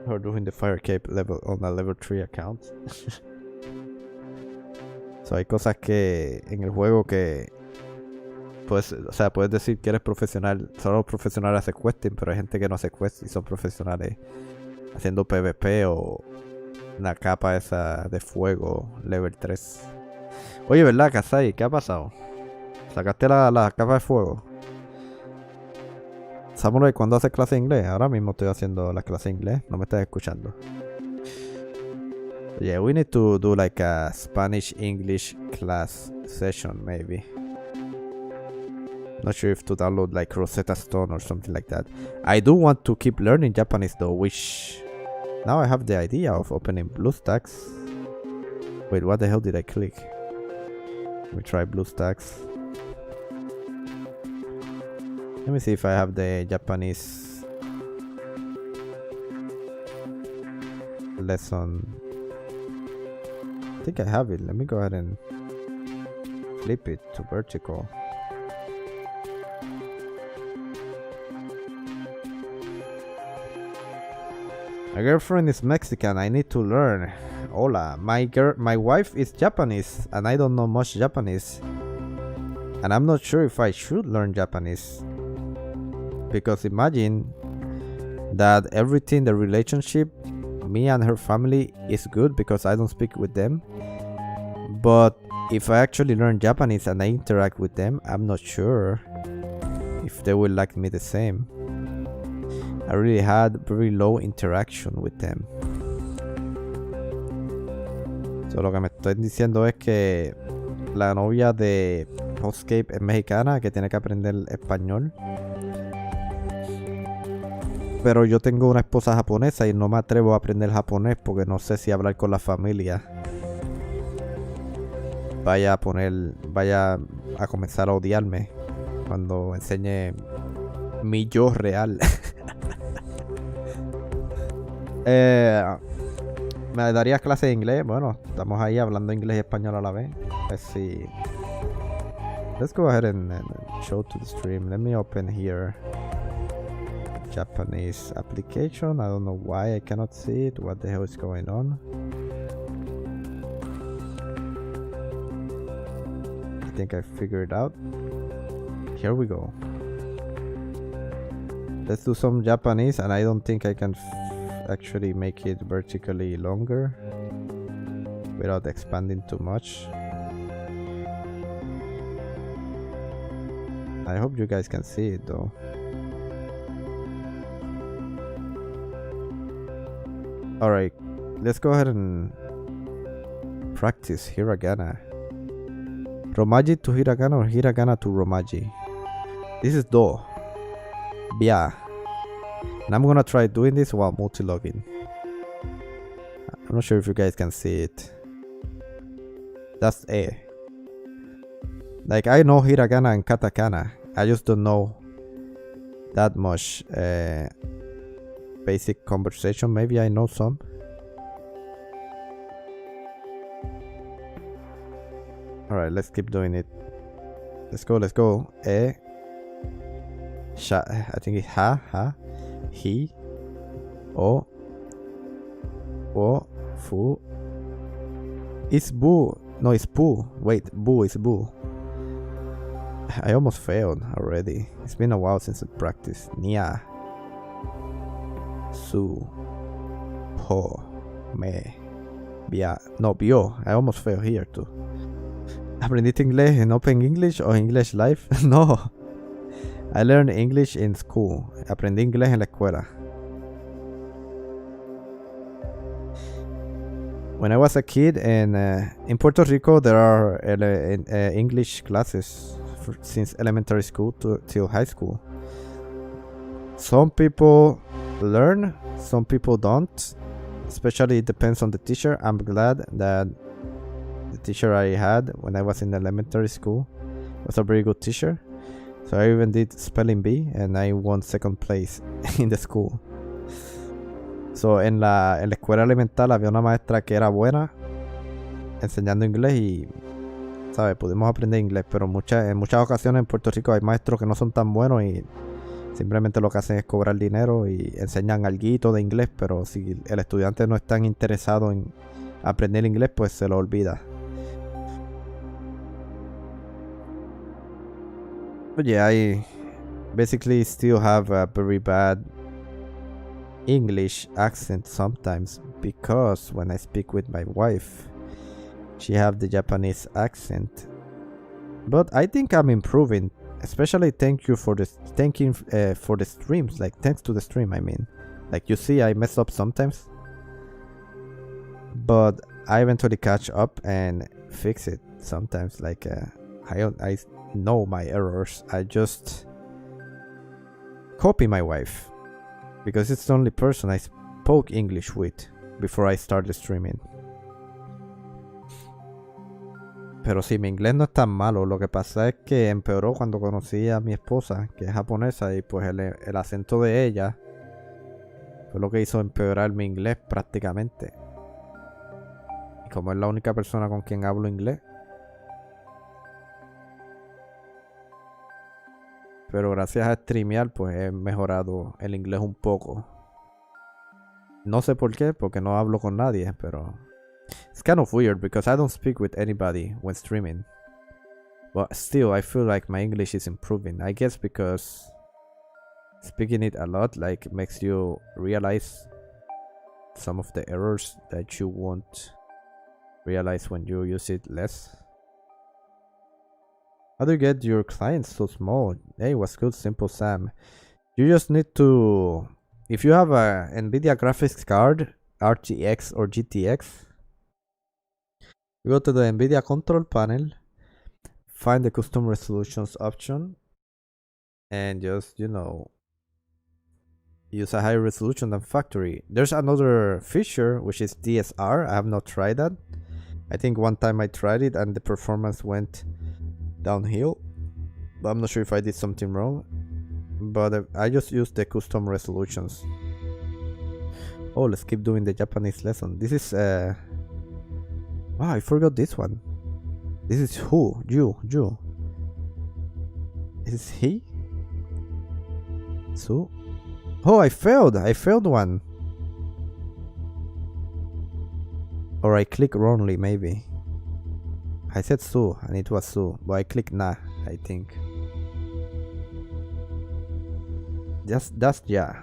or doing the fire cape level on a level 3 account. So hay cosas que en el juego que pues, o sea, puedes decir que eres profesional, solo profesional hace questing, pero hay gente que no hace questing y son profesionales haciendo PvP o una capa esa de fuego level 3. Oye, ¿verdad, Kasai? ¿Qué ha pasado? ¿Sacaste la capa de fuego? Samurai, ¿cuándo haces clase de inglés? Ahora mismo estoy haciendo la clase de inglés, no me estás escuchando. Yeah, we need to do like a Spanish-English class session, maybe. Not sure if to download like Rosetta Stone or something like that. I do want to keep learning Japanese though, which now I have the idea of opening BlueStacks. Wait, what the hell did I click? Let me try BlueStacks. Let me see if I have the Japanese lesson. I think I have it. Let me go ahead and flip it to vertical. My girlfriend is Mexican. I need to learn. Hola. My wife is Japanese, and I don't know much Japanese. And I'm not sure if I should learn Japanese. Because imagine that everything, the relationship, me and her family is good because I don't speak with them. But if I actually learn Japanese and I interact with them, I'm not sure if they will like me the same. I really had very low interaction with them. So lo que me estoy diciendo es que la novia de Hoscape es mexicana, que tiene que aprender español. Pero yo tengo una esposa japonesa y no me atrevo a aprender japonés porque no sé si hablar con la familia vaya a comenzar a odiarme cuando enseñe mi yo real. ¿Me darías clase de inglés? Bueno, estamos ahí hablando inglés y español a la vez. Let's see. Let's go ahead and show to the stream. Let me open here Japanese application. I don't know why I cannot see it. What the hell is going on? I think I figured it out. Here we go. Let's do some Japanese, and I don't think I can actually make it vertically longer without expanding too much. I hope you guys can see it though. Alright, let's go ahead and practice hiragana. Romaji to hiragana or hiragana to romaji? This is do. Bia. And I'm gonna try doing this while multilogging. I'm not sure if you guys can see it. That's A. Like, I know hiragana and katakana. I just don't know that much basic conversation. Maybe I know some. Alright, let's keep doing it. Let's go. Sha, I think it's ha, he, o, fu. It's boo. No, it's poo. Wait, boo is boo. I almost failed already. It's been a while since I practiced. Nia. Su. Po. Me. Bia. No, bio. I almost failed here too. ¿Aprendiste inglés en Open English o English Live? No. I learned English in school. Aprendí inglés en la escuela. When I was a kid and in Puerto Rico, there are English classes since elementary school till high school. Some people learn, some people don't. Especially it depends on the teacher. I'm glad that the teacher I had when I was in elementary school was a very good teacher. So I even did spelling bee and I won second place in the school. So en la escuela elemental había una maestra que era buena enseñando inglés y, ¿sabes? Pudimos aprender inglés, pero en muchas ocasiones en Puerto Rico hay maestros que no son tan buenos y simplemente lo que hacen es cobrar dinero y enseñan alguito de inglés, pero si el estudiante no es tan interesado en aprender inglés, pues se lo olvida. But yeah, I basically still have a very bad English accent sometimes because when I speak with my wife, she have the Japanese accent. But I think I'm improving. Especially thank you for the for the streams. Like thanks to the stream, I mean. Like you see, I mess up sometimes, but I eventually catch up and fix it sometimes. Like I know my errors. I just copy my wife because it's the only person I spoke English with before I started streaming. Pero sí, mi inglés no es tan malo. Lo que pasa es que empeoró cuando conocí a mi esposa, que es japonesa, y pues el acento de ella fue lo que hizo empeorar mi inglés prácticamente. Y como es la única persona con quien hablo inglés. Pero gracias a streamear, pues he mejorado el inglés un poco. No sé por qué, porque no hablo con nadie, pero... It's kind of weird because I don't speak with anybody when streaming. But still, I feel like my English is improving. I guess because speaking it a lot like makes you realize some of the errors that you won't realize when you use it less. How do you get your clients so small? Hey, what's good, Simple Sam? You just need to, if you have a NVIDIA graphics card, RTX or GTX, you go to the NVIDIA control panel, find the custom resolutions option, and just, you know, use a higher resolution than factory. There's another feature which is DSR. I have not tried that. I think one time I tried it and the performance went downhill, but I'm not sure if I did something wrong. But I just used the custom resolutions. Oh, let's keep doing the Japanese lesson. This is I forgot this one. This is who? You. Is this he? Su? Oh, I failed one. Or I clicked wrongly, maybe. I said Su, and it was Su, but I clicked Na, I think. That's yeah.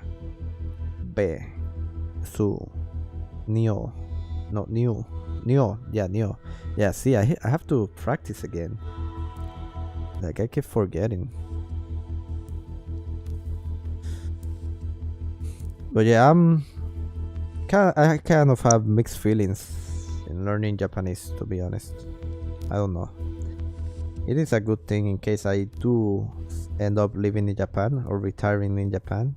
B. Su. Neo. No, Neo. Neo. Yeah, Neo. Yeah, see, I have to practice again. Like, I keep forgetting. But yeah, I kind of have mixed feelings in learning Japanese, to be honest. I don't know. It is a good thing in case I do end up living in Japan or retiring in Japan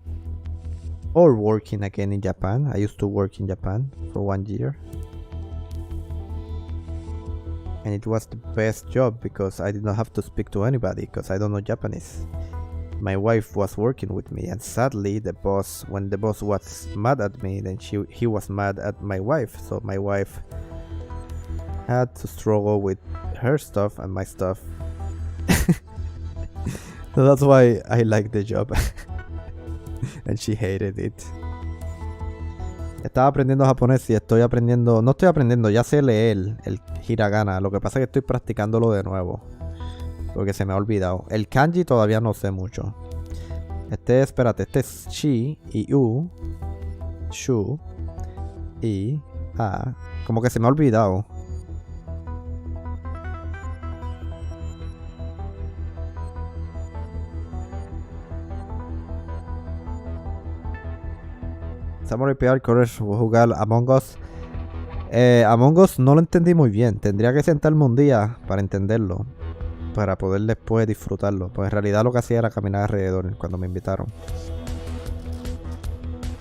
or working again in Japan. I used to work in Japan for 1 year. And it was the best job because I did not have to speak to anybody because I don't know Japanese. My wife was working with me, and sadly when the boss was mad at me, then he was mad at my wife, so my wife had to struggle with her stuff and my stuff. So that's why I like the job. And she hated it. Estaba aprendiendo japonés y estoy aprendiendo, no estoy aprendiendo, ya sé leer el hiragana, lo que pasa es que estoy practicándolo de nuevo. Porque se me ha olvidado. El kanji todavía no sé mucho. Espérate, este es shi y u, shu y a. Como que se me ha olvidado. Samurai PR Courage jugar Among Us. Among Us no lo entendí muy bien. Tendría que sentarme un día para entenderlo, para poder después disfrutarlo. Pues en realidad lo que hacía era caminar alrededor cuando me invitaron.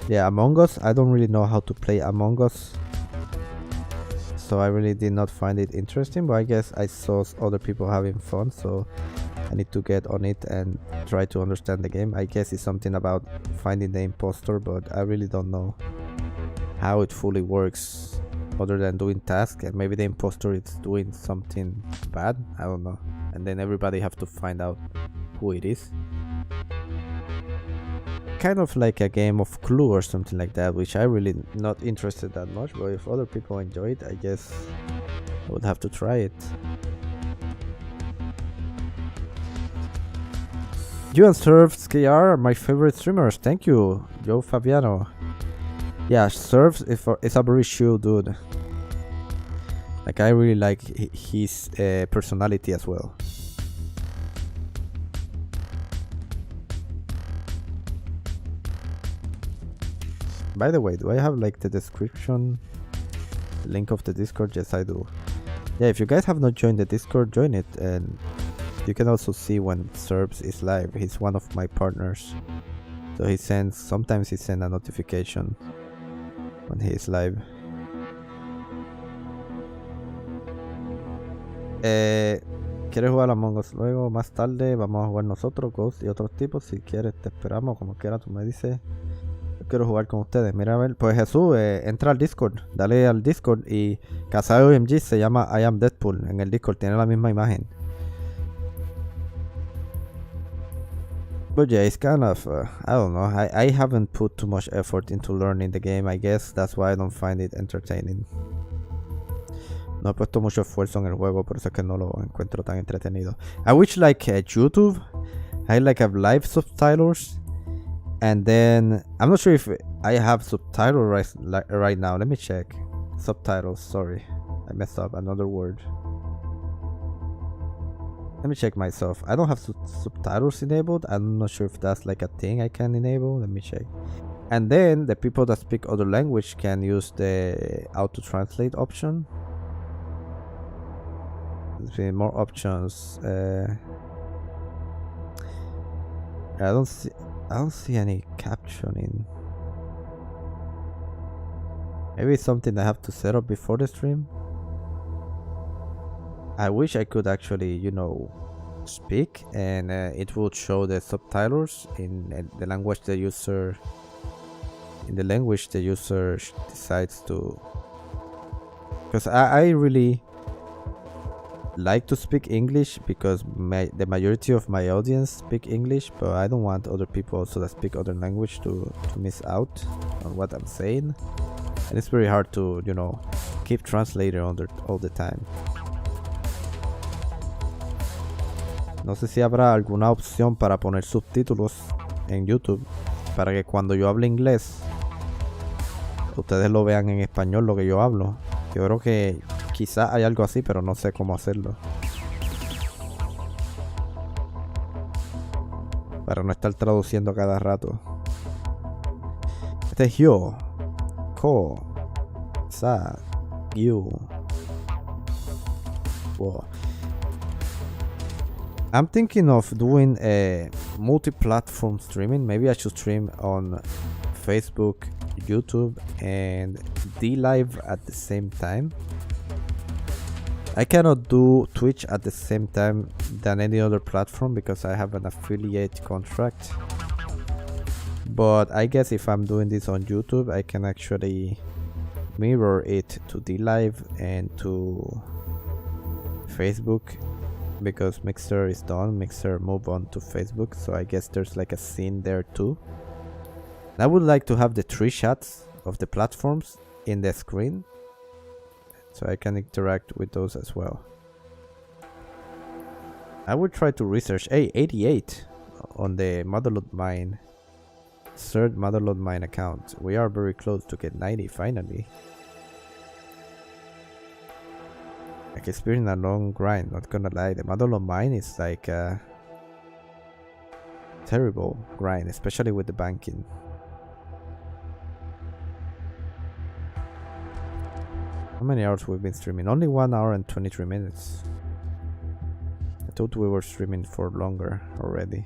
Yeah, Among Us, I don't really know how to play Among Us, so I really did not find it interesting, but I guess I saw other people having fun, so I need to get on it and try to understand the game. I guess it's something about finding the imposter, but I really don't know how it fully works other than doing tasks, and maybe the imposter is doing something bad, I don't know, and then everybody have to find out who it is. Kind of like a game of Clue or something like that, which I really not interested that much, but if other people enjoy it, I guess I would have to try it. You and Serves KR are my favorite streamers. Thank you, Joe Fabiano. Yeah, Serves is a very chill dude. Like, I really like his personality as well. By the way, do I have like the description link of the Discord? Yes, I do. Yeah, if you guys have not joined the Discord, join it, and you can also see when Serbs is live. He's one of my partners, so sometimes he sends a notification when he is live. ¿Quieres jugar Among Us luego? Más tarde vamos a jugar nosotros, Ghost y otros tipos. Si quieres te esperamos, como quiera tú me dices. Yo quiero jugar con ustedes. Mira, a ver, pues Jesús, entra al Discord, dale al Discord, y Casado OMG se llama I Am Deadpool en el Discord, tiene la misma imagen. But yeah, it's kind of, I don't know, I haven't put too much effort into learning the game. I guess that's why I don't find it entertaining. No he puesto mucho esfuerzo en el juego, por eso es que no lo encuentro tan entretenido. I wish like YouTube, I like have live subtitles, And then I'm not sure if I have subtitles right now. Let me check. Subtitles, sorry. I messed up another word. Let me check myself. I don't have subtitles enabled. I'm not sure if that's like a thing I can enable. Let me check. And then the people that speak other language can use the auto translate option. There's been more options. I don't see any captioning. Maybe it's something I have to set up before the stream. I wish I could actually, you know, speak and it would show the subtitles in the language the user decides to. Because I really like to speak English because the majority of my audience speak English, but I don't want other people also that speak other language to miss out on what I'm saying. And it's very hard to, you know, keep translating all the time. No sé si habrá alguna opción para poner subtítulos en YouTube para que cuando yo hable inglés ustedes lo vean en español lo que yo hablo. Yo creo que quizá hay algo así, pero no sé cómo hacerlo. Para no estar traduciendo cada rato. Este es yo. Ko. Sa. You. Wow. I'm thinking of doing a multi-platform streaming. Maybe I should stream on Facebook, YouTube, and DLive at the same time. I cannot do Twitch at the same time than any other platform because I have an affiliate contract. But I guess if I'm doing this on YouTube, I can actually mirror it to DLive and to Facebook. Because Mixer is done, Mixer moved on to Facebook, so I guess there's like a scene there too. I would like to have the 3 shots of the platforms in the screen, so I can interact with those as well. I would try to research 88 on the Motherlode Mine, third Motherlode Mine account. We are very close to get 90 finally. Like, it's been a long grind, not gonna lie. The Motherlode Mine is like a terrible grind, especially with the banking. How many hours we've been streaming? Only 1 hour and 23 minutes. I thought we were streaming for longer already.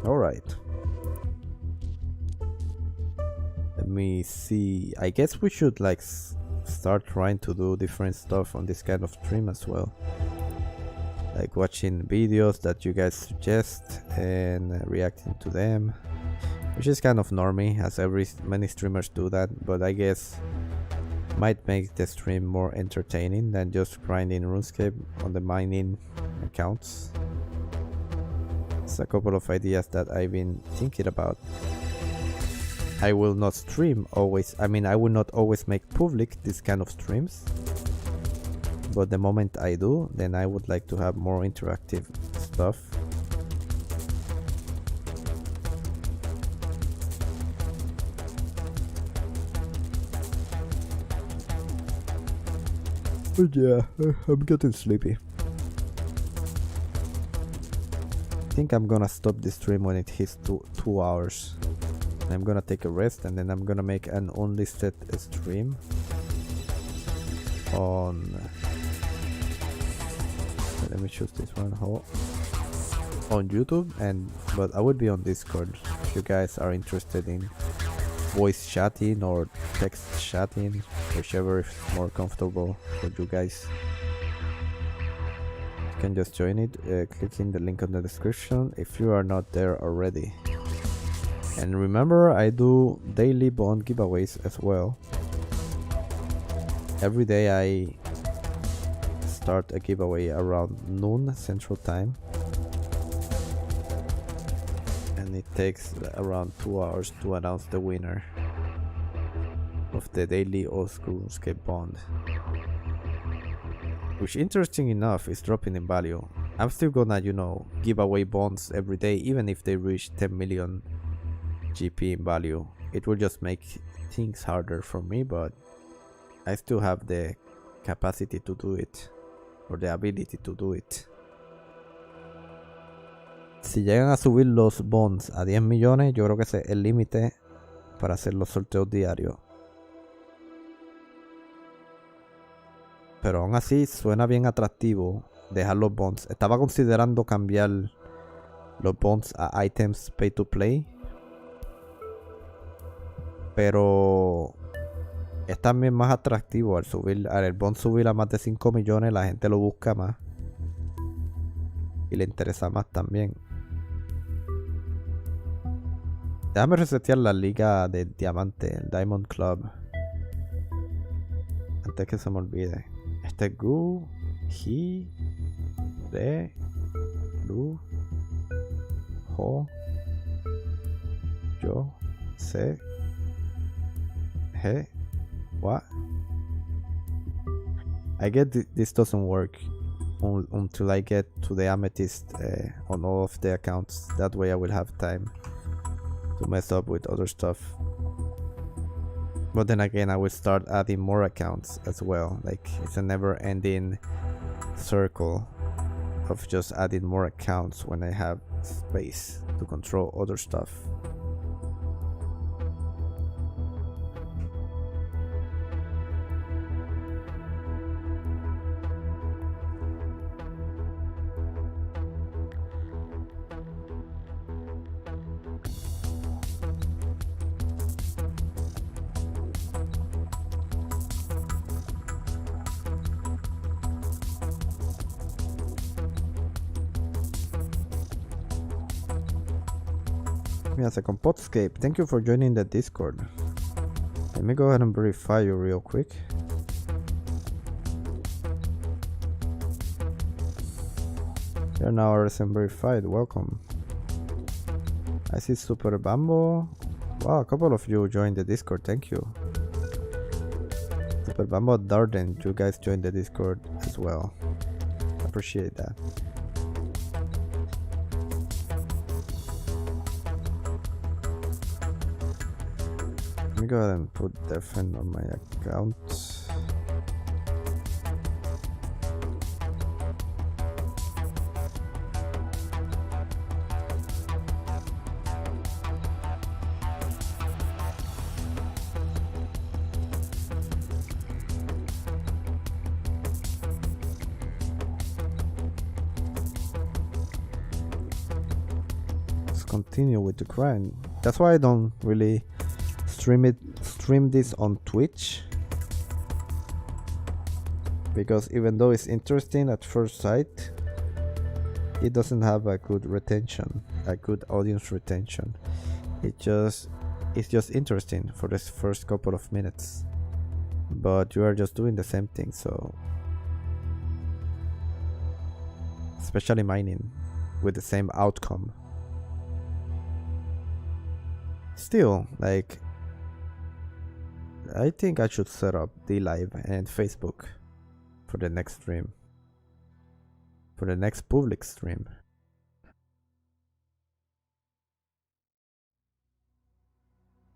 Alright. Let me see. I guess we should like start trying to do different stuff on this kind of stream as well. Like watching videos that you guys suggest and reacting to them. Which is kind of normie, as many streamers do that, but I guess might make the stream more entertaining than just grinding RuneScape on the mining accounts. It's a couple of ideas that I've been thinking about. I will not stream always, I mean I will not always make public this kind of streams, but the moment I do, then I would like to have more interactive stuff. But yeah, I'm getting sleepy. I think I'm gonna stop the stream when it hits 2 hours. I'm gonna take a rest and then I'm gonna make an unlisted stream on, let me choose this one, on YouTube, but I would be on Discord if you guys are interested in voice chatting or text chatting, whichever is more comfortable for you guys. You can just join it, clicking the link in the description if you are not there already. And remember, I do daily bond giveaways as well. Every day I start a giveaway around noon Central Time. and it takes around 2 hours to announce the winner of the daily old school RuneScape bond, which interesting enough is dropping in value. I'm still gonna, you know, give away bonds every day, even if they reach 10 million GP in value. It will just make things harder for me, but I still have the capacity to do it, or the ability to do it. Si llegan a subir los bonds a 10 millones, yo creo que ese es el límite para hacer los sorteos diarios. Pero aún así suena bien atractivo dejar los bonds. Estaba considerando cambiar los bonds a items pay to play, pero es también más atractivo al el bond subir a más de 5 millones, la gente lo busca más y le interesa más también. Déjame resetear la liga de diamante, el Diamond Club, antes que se me olvide. Este es Gu, Hi, Re, Lu, Ho, Yo, Se, He, Wa. I get this doesn't work until I get to the amethyst on all of the accounts. That way I will have time to mess up with other stuff. But then again, I will start adding more accounts as well. Like, it's a never-ending circle of just adding more accounts when I have space to control other stuff. Yes, Compotscape, thank you for joining the Discord. Let me go ahead and verify you real quick. You're now RSM verified, welcome. I see Super Bambo. Wow, a couple of you joined the Discord, thank you. Super Bambo Darden, you guys joined the Discord as well. Appreciate that. Let me go ahead and put the friend on my account. Let's continue with the grind. That's why I don't really stream this on Twitch, because even though it's interesting at first sight, it doesn't have a good retention, a good audience retention. It's just interesting for this first couple of minutes, but you are just doing the same thing. So especially mining with the same outcome, still, like, I think I should set up D-Live and Facebook for the next stream. For the next public stream.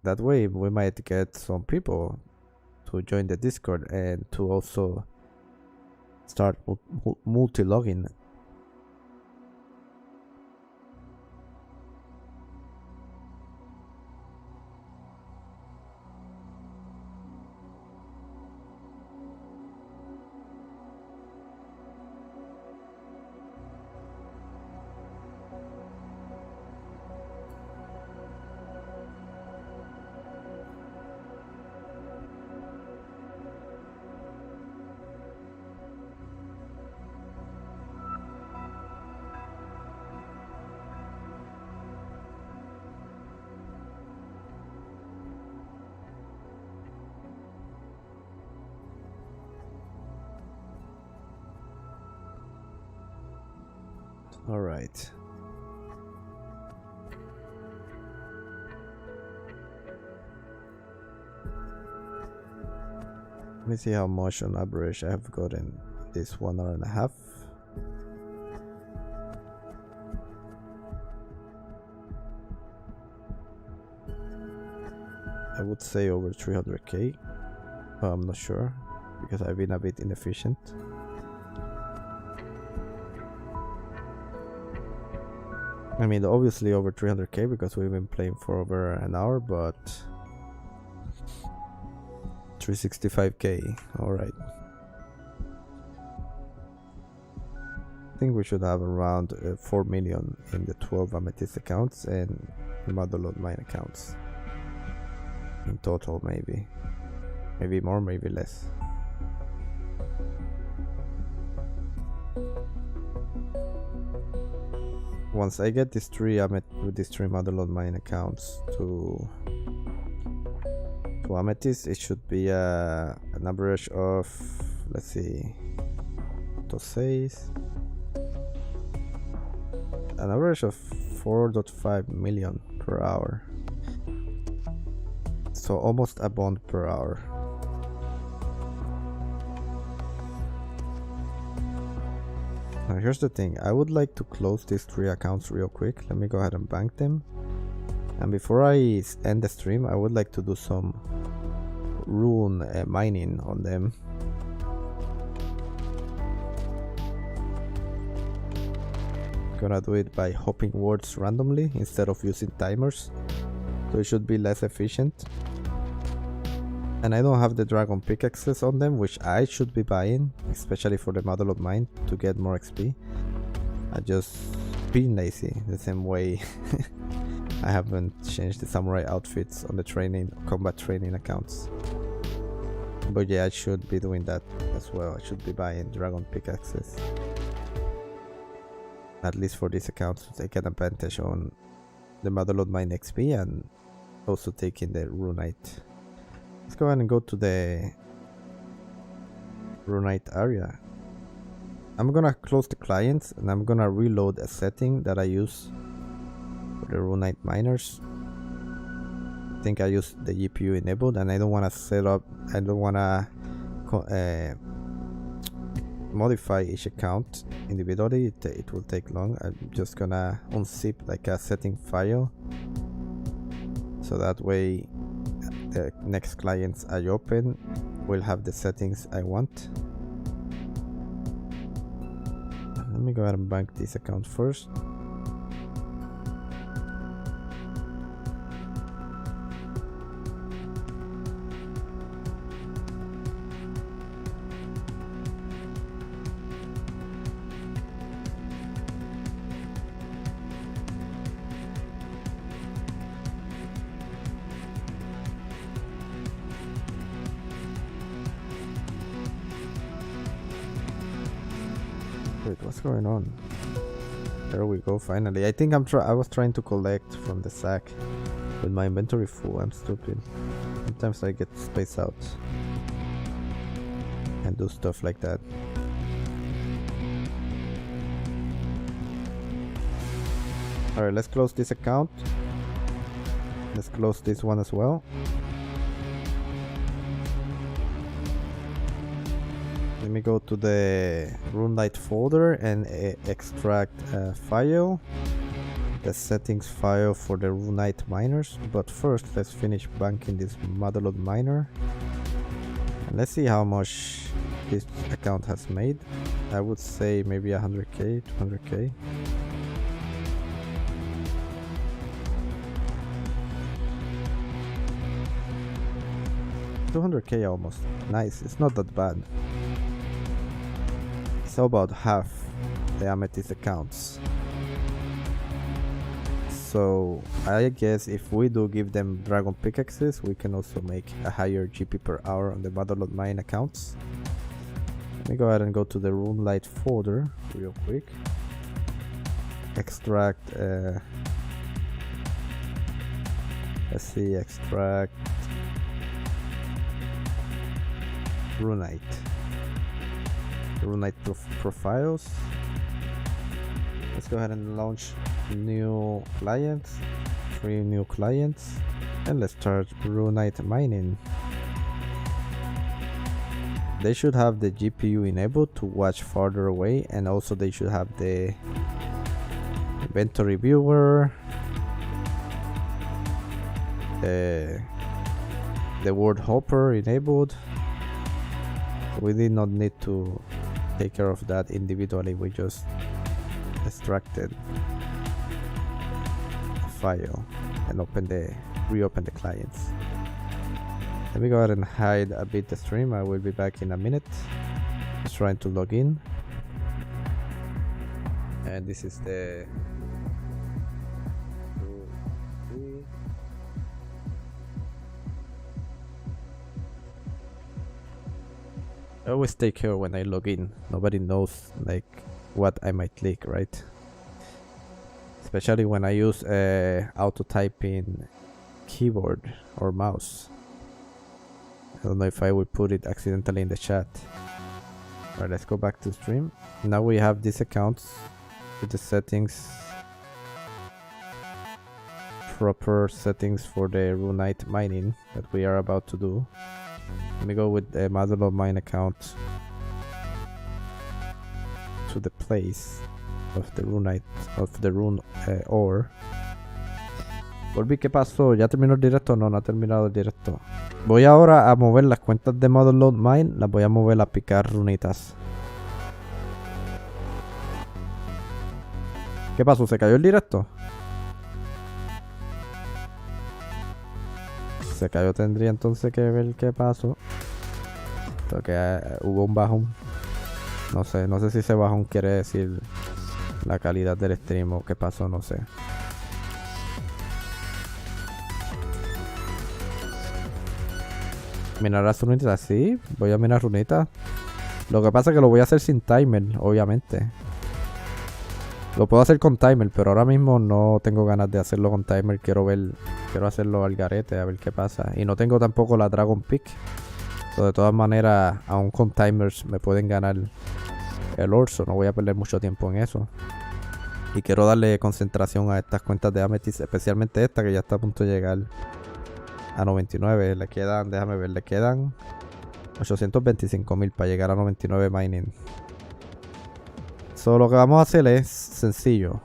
That way we might get some people to join the Discord and to also start multi-logging. All right. Let me see how much on average I have gotten this 1 hour and a half. I would say over 300k, but I'm not sure because I've been a bit inefficient. I mean, obviously over 300k because we've been playing for over an hour, but 365k, alright. I think we should have around 4 million in the 12 amethyst accounts and the Multilogging mine accounts. In total, maybe more, maybe less. Once I get these three Multilogging mine accounts to amethyst, it should be an average of, let's see, to says an average of 4.5 million per hour. So almost a bond per hour. Now here's the thing, I would like to close these 3 accounts real quick. Let me go ahead and bank them. And before I end the stream, I would like to do some rune mining on them. Gonna do it by hopping words randomly instead of using timers, so it should be less efficient. And I don't have the dragon pickaxes on them, which I should be buying, especially for the Multilogging mine to get more XP. I just been lazy, the same way I haven't changed the samurai outfits on the combat training accounts. But yeah, I should be doing that as well. I should be buying dragon pickaxes, at least for these accounts, to take an advantage on the Multilogging mine XP and also taking the runite. Let's go ahead and go to the runite area. I'm gonna close the clients and I'm gonna reload a setting that I use for the runite miners. I think I use the GPU enabled and I don't want to set up, I don't want to modify each account individually. It will take long. I'm just gonna unzip like a setting file, so that way the next clients I open will have the settings I want. Let me go ahead and bank this account first. Wait, what's going on? There we go, finally. I think I was trying to collect from the sack with my inventory full. I'm stupid. Sometimes I get spaced out and do stuff like that. Alright, let's close this account. Let's close this one as well. Let me go to the runite folder and extract a file, the settings file for the runite miners. But first, let's finish banking this Multilogging miner. And let's see how much this account has made. I would say maybe 100k, 200k. $200k almost. Nice, it's not that bad. So about half the amethyst accounts. So I guess if we do give them dragon pickaxes, we can also make a higher GP per hour on the Multilogging mine accounts. Let me go ahead and go to the runite folder real quick. Extract let's see, extract runite profiles. Let's go ahead and launch new clients, 3 new clients, and let's start runite mining. they should have the GPU enabled to watch farther away, and also they should have the inventory viewer, the word hopper enabled. We did not need to take care of that individually. We just extracted a file and reopen the clients. Let me go ahead and hide a bit the stream. I will be back in a minute. Just trying to log in. And this is the I always take care when I log in. Nobody knows like what I might click, right? Especially when I use auto typing keyboard or mouse. I don't know if I will put it accidentally in the chat. Alright, let's go back to stream. Now we have these accounts with the settings, proper settings for the Runite mining that we are about to do. Let me go with the Multilogging mine account to the place of the Runite, of the rune ore. Volví, ¿qué pasó? ¿Ya terminó el directo? No, no ha terminado el directo. Voy ahora a mover las cuentas de Multilogging Mine, las voy a mover a picar runitas. ¿Qué pasó? ¿Se cayó el directo? Se cayó, tendría entonces que ver qué pasó. Porque hubo un bajón. No sé si ese bajón quiere decir la calidad del stream o qué pasó, no sé. Minar las runitas, sí, voy a minar runitas. Lo que pasa es que lo voy a hacer sin timer, obviamente. Lo puedo hacer con timer, pero ahora mismo no tengo ganas de hacerlo con timer. Quiero hacerlo al garete, a ver qué pasa. Y no tengo tampoco la Dragon Peak. So, de todas maneras, aún con timers me pueden ganar el orso. No voy a perder mucho tiempo en eso. Y quiero darle concentración a estas cuentas de Amethyst, especialmente esta que ya está a punto de llegar a 99. Le quedan, déjame ver, le quedan 825.000 para llegar a 99 mining. So, lo que vamos a hacer es sencillo.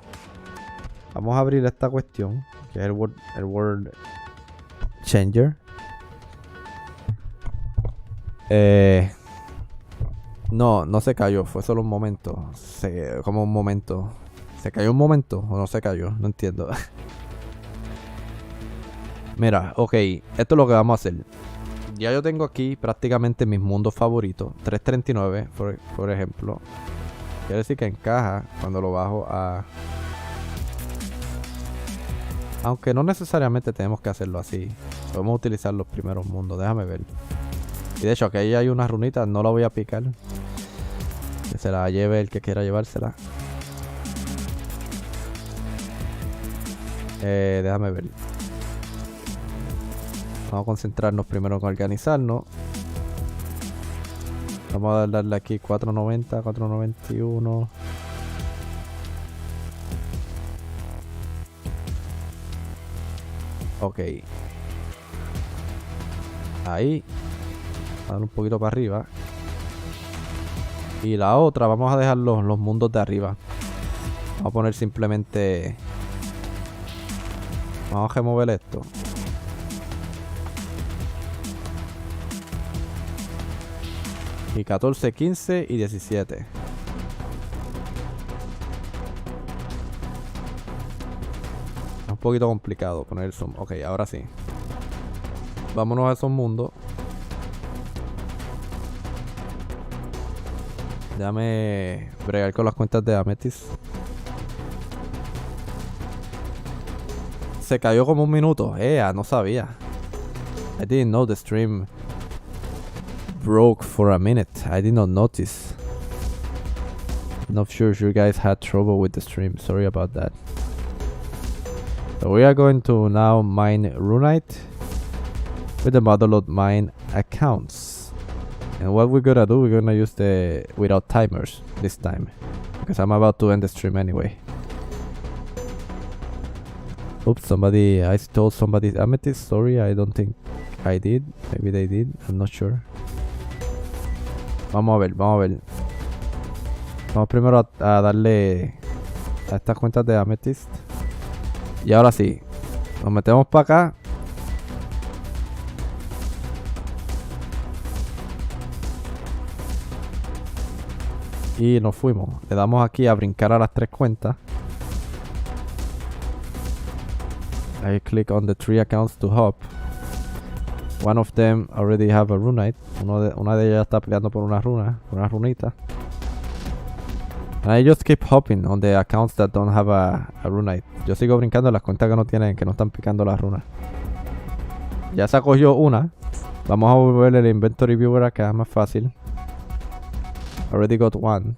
Vamos a abrir esta cuestión, que es el word changer. No se cayó, fue solo un momento. Como un momento. ¿Se cayó un momento o no se cayó? No entiendo. Mira, ok, esto es lo que vamos a hacer. Ya yo tengo aquí prácticamente mis mundos favoritos. 339, por ejemplo. Quiere decir que encaja cuando lo bajo a... Aunque no necesariamente tenemos que hacerlo así. Podemos utilizar los primeros mundos, déjame ver. Y de hecho aquí hay unas runitas, no la voy a picar. Que se la lleve el que quiera llevársela. Déjame ver. Vamos a concentrarnos primero en organizarnos. Vamos a darle aquí 490, 491. Ok. Ahí. Vamos a darle un poquito para arriba. Y la otra, vamos a dejar los mundos de arriba. Vamos a poner simplemente... Vamos a remover esto. Y 14, 15 y 17. Es un poquito complicado poner el zoom. Ok, ahora sí. Vámonos a esos mundos. Déjame bregar con las cuentas de Amethyst. Se cayó como un minuto. No sabía. I didn't know the stream broke for a minute. I did not notice. Not sure if you guys had trouble with the stream. Sorry about that. So we are going to now mine Runite with the Multilogging mine accounts. And what we're gonna do, we're gonna use the without timers this time, because I'm about to end the stream anyway. Oops, I stole somebody's amethyst. Sorry, I don't think I did. Maybe they did. I'm not sure. Vamos a ver, vamos a ver. Vamos primero a darle a estas cuentas de Amethyst. Y ahora sí, nos metemos para acá. Y nos fuimos. Le damos aquí a brincar a las 3 cuentas. I click on the 3 accounts to hop. One of them already have a runite. Una de ellas está peleando por una runita. And I just keep hopping on the accounts that don't have a runite. Yo sigo brincando en las cuentas que no están picando las runas. Ya se acogió una. Vamos a volver el inventory viewer acá, más fácil. Already got one.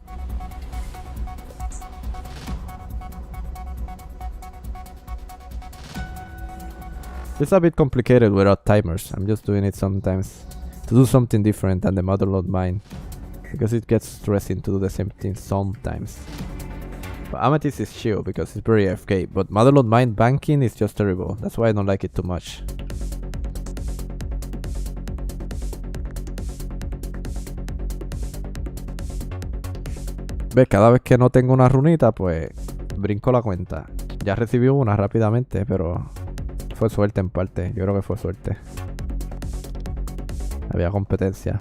It's a bit complicated without timers. I'm just doing it sometimes to do something different than the Multilogging mine, because it gets stressing to do the same thing sometimes. But Amethyst is chill because it's very AFK, but Multilogging mine banking is just terrible. That's why I don't like it too much. Ves, cada vez que no tengo una runita, pues brinco la cuenta. Ya recibí una rápidamente, pero fue suerte en parte. Yo creo que fue suerte. Había competencia.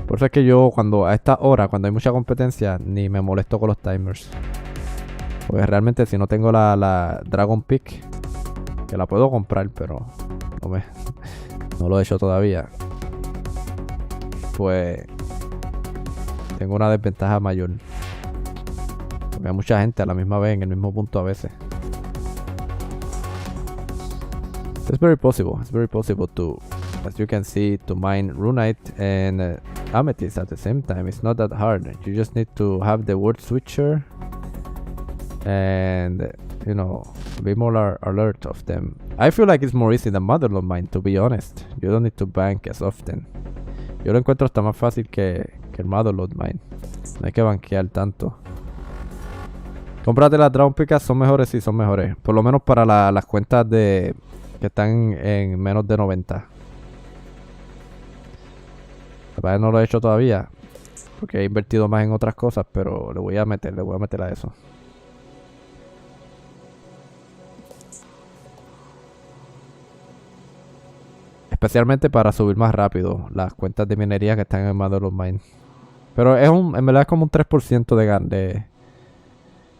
Por eso es que yo a esta hora, cuando hay mucha competencia, ni me molesto con los timers. Porque realmente si no tengo la Dragon Peak, que la puedo comprar, pero no lo he hecho todavía, pues tengo una desventaja mayor. Porque hay mucha gente a la misma vez en el mismo punto a veces. It's very possible to, as you can see, to mine runite and amethyst at the same time. It's not that hard. You just need to have the word switcher and, you know, be more alert of them. I feel like it's more easy than Multilogging mine, to be honest. You don't need to bank as often. Yo lo encuentro hasta más fácil que el Multilogging mine. No hay que banquear tanto. Cómprate las Dragon Pickas, son mejores, sí, son mejores. Por lo menos para las cuentas que están en menos de 90. La no lo he hecho todavía, porque he invertido más en otras cosas, pero le voy a meter a eso. Especialmente para subir más rápido las cuentas de minería que están en Multilogging mine. Pero en verdad es como un 3%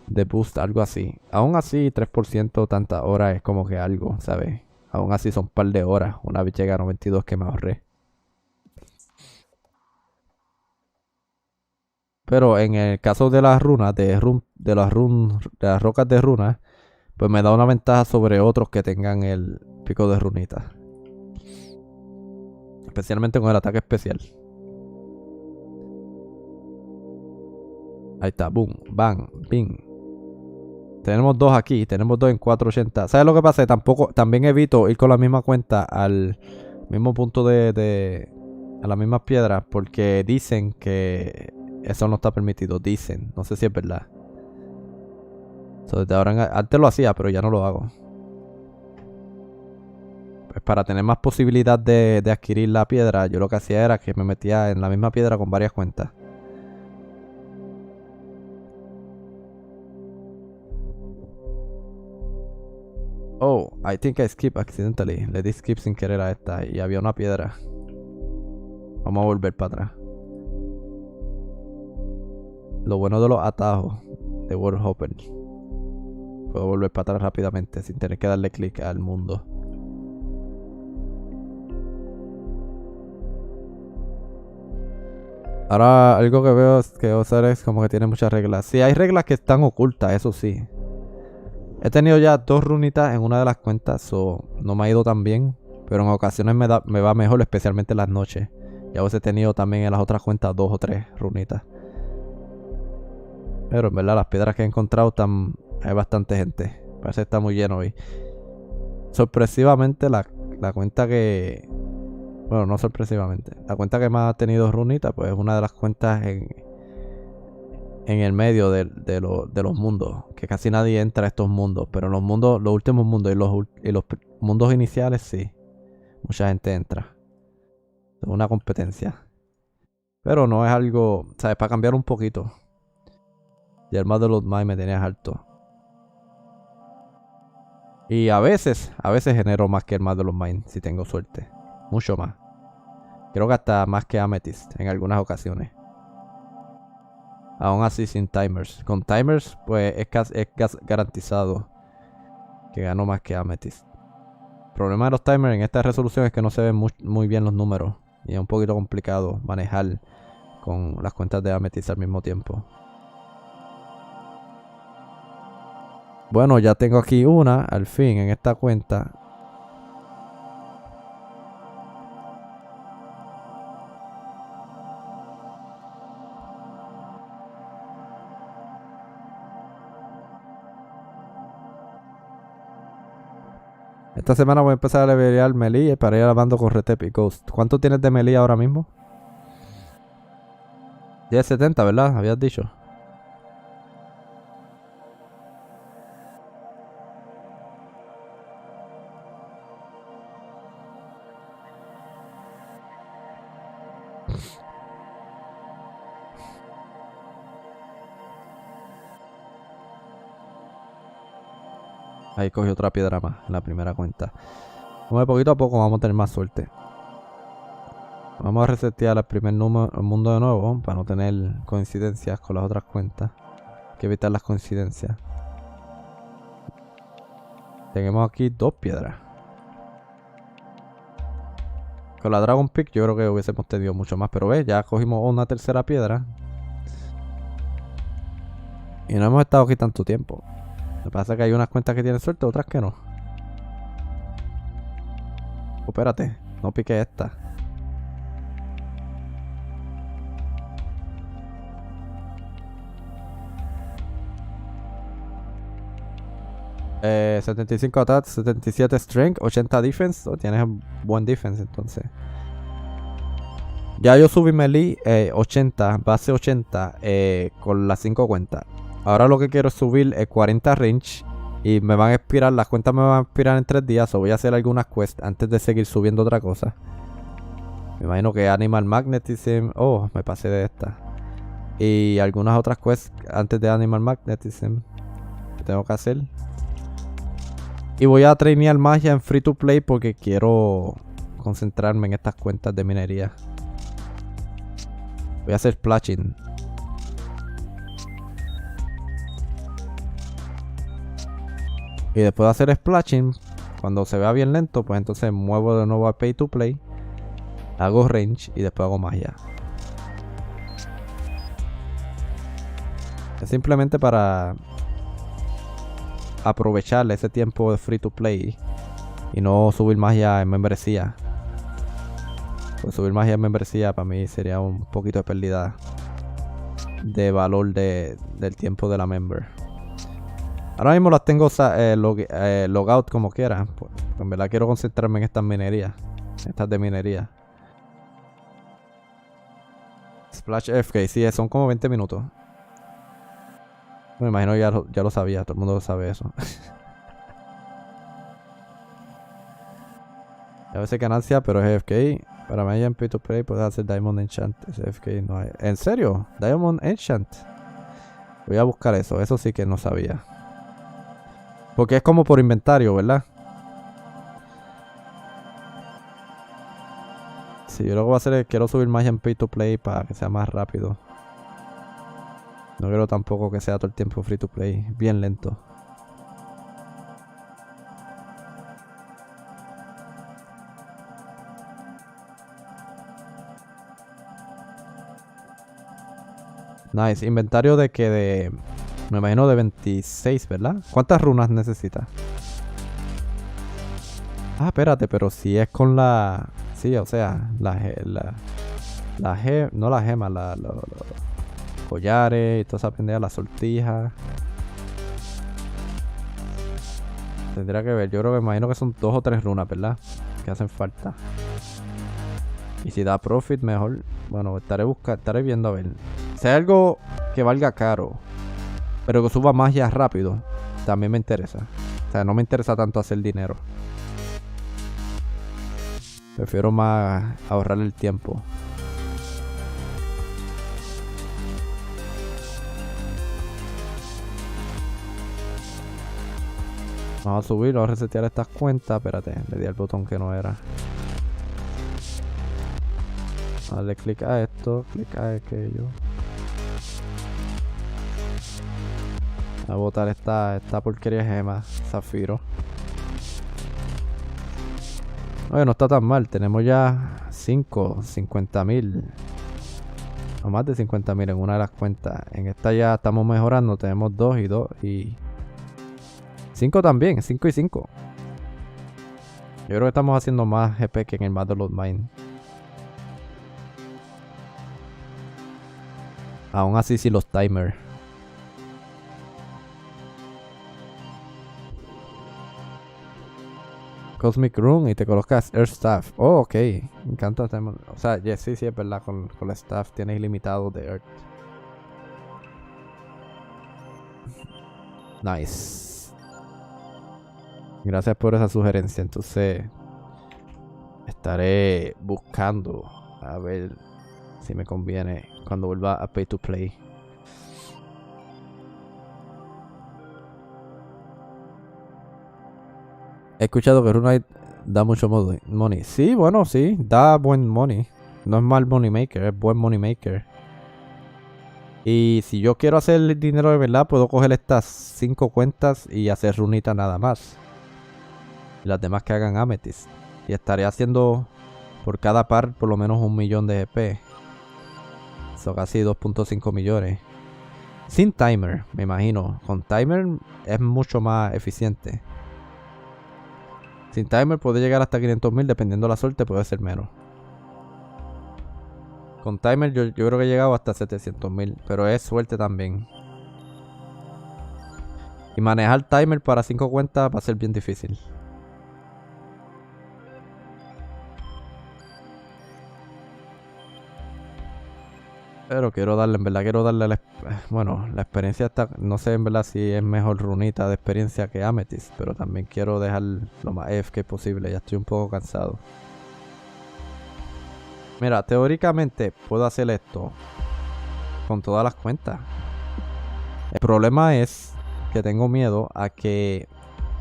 de boost, algo así. Aún así, 3% tantas horas es como que algo, ¿sabes? Aún así son un par de horas. Una vez llega a 92 que me ahorré. Pero en el caso de las runas, de las rocas de runas, pues me da una ventaja sobre otros que tengan el pico de runitas. Especialmente con el ataque especial. Ahí está, boom, bang, bing. Tenemos dos aquí, tenemos dos en 480. ¿Sabes lo que pasa? También evito ir con la misma cuenta al mismo punto a las mismas piedras, porque dicen que eso no está permitido. Dicen, no sé si es verdad. Desde ahora antes lo hacía, pero ya no lo hago. Pues para tener más posibilidad de adquirir la piedra, yo lo que hacía era que me metía en la misma piedra con varias cuentas. Oh, I think I skipped accidentally. Le di skip sin querer a esta y había una piedra. Vamos a volver para atrás. Lo bueno de los atajos de World Hopper. Puedo volver para atrás rápidamente sin tener que darle clic al mundo. Ahora algo que veo es como que tiene muchas reglas. Sí, hay reglas que están ocultas, eso sí. He tenido ya 2 runitas en una de las cuentas, no me ha ido tan bien, pero en ocasiones me va mejor, especialmente en las noches. Y a veces he tenido también en las otras cuentas 2 o 3 runitas. Pero en verdad las piedras que he encontrado hay bastante gente. Parece que está muy lleno hoy. Sorpresivamente la cuenta que... Bueno, no sorpresivamente. La cuenta que más ha tenido runitas, pues es una de las cuentas en el medio de los mundos, que casi nadie entra a estos mundos, pero en los últimos mundos y los mundos iniciales sí, mucha gente entra. Es una competencia. Pero no es algo, ¿sabes? Para cambiar un poquito. Y el Mother of Mine me tenías alto. Y a veces genero más que el Mother of Mine, si tengo suerte. Mucho más. Creo que hasta más que Amethyst en algunas ocasiones. Aún así sin timers. Con timers, pues es garantizado que gano más que Amethyst. El problema de los timers en esta resolución es que no se ven muy bien los números. Y es un poquito complicado manejar con las cuentas de Amethyst al mismo tiempo. Bueno, ya tengo aquí una, al fin, en esta cuenta. Esta semana voy a empezar a levelear melee para ir alabando con Retep y Ghost. ¿Cuánto tienes de melee ahora mismo? 1070, ¿verdad? Habías dicho. Ahí cogí otra piedra más en la primera cuenta. Vamos de poquito a poco, vamos a tener más suerte. Vamos a resetear el primer mundo de nuevo para no tener coincidencias con las otras cuentas. Hay que evitar las coincidencias. Tenemos aquí 2 piedras. Con la Dragon Peak yo creo que hubiésemos tenido mucho más. Pero ves, ya cogimos una tercera piedra. Y no hemos estado aquí tanto tiempo. Lo que pasa es que hay unas cuentas que tienen suerte, otras que no. Oh, espérate, no pique esta. Eh, 75 attack, 77 strength, 80 defense. Oh, tienes buen defense entonces. Ya yo subí melee 80, base 80 con las 5 cuentas. Ahora lo que quiero es subir 40 range. Y me van a expirar, las cuentas me van a expirar en 3 días. O voy a hacer algunas quests antes de seguir subiendo otra cosa. Me imagino que Animal Magnetism. Oh, me pasé de esta. Y algunas otras quests antes de Animal Magnetism que tengo que hacer. Y voy a trainear magia en free to play porque quiero concentrarme en estas cuentas de minería. Voy a hacer splashing. Y después de hacer splashing, cuando se vea bien lento, pues entonces muevo de nuevo a pay to play. Hago range y después hago magia. Es simplemente para aprovechar ese tiempo de free to play y no subir magia en membresía. Pues subir magia en membresía para mí sería un poquito de pérdida de valor del tiempo de la member. Ahora mismo las tengo logout como quiera. Pues en verdad quiero concentrarme en estas minerías. Estas de minería. Splash FK, sí, son como 20 minutos. Me imagino ya lo sabía, todo el mundo sabe eso. A veces ganancia, pero es FK. Para mí en Pay-to-Play puedes hacer Diamond Enchant. Ese FK no hay. ¿En serio? Diamond Enchant. Voy a buscar eso. Eso sí que no sabía. Porque es como por inventario, ¿verdad? Sí, yo lo que voy a hacer es quiero subir magia en Pay-to-Play para que sea más rápido. No quiero tampoco que sea todo el tiempo free to play. Bien lento. Nice. Inventario de que me imagino de 26, ¿verdad? ¿Cuántas runas necesitas? Ah, espérate, pero si es con la... Sí, o sea, la no la gema, los collares y toda esa pendeja, la sortija. Tendría que ver, yo creo que me imagino que son 2 o 3 runas, ¿verdad? Que hacen falta. Y si da profit, mejor. Bueno, estaré viendo a ver. Si hay algo que valga caro, pero que suba magia rápido, también me interesa. O sea, no me interesa tanto hacer dinero. Prefiero más ahorrar el tiempo. Vamos a subir, vamos a resetear estas cuentas. Espérate, le di al botón que no era. Dale clic a esto, clic a aquello. Voy a botar esta porquería de gema, zafiro. Oye, no está tan mal, tenemos ya 50.000. O más de 50.000 en una de las cuentas. En esta ya estamos mejorando, tenemos 2 y 2 y 5 también, 5 y 5. Yo creo que estamos haciendo más GP que en el Multilogging Mine. Aún así sí los timers. Cosmic Room y te colocas Air Staff. Oh, ok. Me encanta. O sea, sí, es verdad. Con la Staff tienes ilimitado de Earth. Nice. Gracias por esa sugerencia. Entonces, estaré buscando a ver si me conviene cuando vuelva a Pay to Play. He escuchado que Runite da mucho money. Sí, bueno, sí, da buen money. No es mal money maker, es buen money maker. Y si yo quiero hacer dinero de verdad, puedo coger estas 5 cuentas y hacer runita nada más. Y las demás que hagan Amethyst. Y estaré haciendo por cada par por lo menos 1 millón de GP. Eso casi 2.5 millones. Sin timer, me imagino. Con timer es mucho más eficiente. Sin timer puede llegar hasta 500.000, dependiendo de la suerte puede ser menos. Con timer yo creo que he llegado hasta 700.000, pero es suerte también. Y manejar timer para 5 cuentas va a ser bien difícil. Pero quiero darle, en verdad quiero darle la experiencia está, no sé en verdad si es mejor runita de experiencia que Amethyst, pero también quiero dejar lo más AFK posible, ya estoy un poco cansado. Mira, teóricamente puedo hacer esto con todas las cuentas. El problema es que tengo miedo a que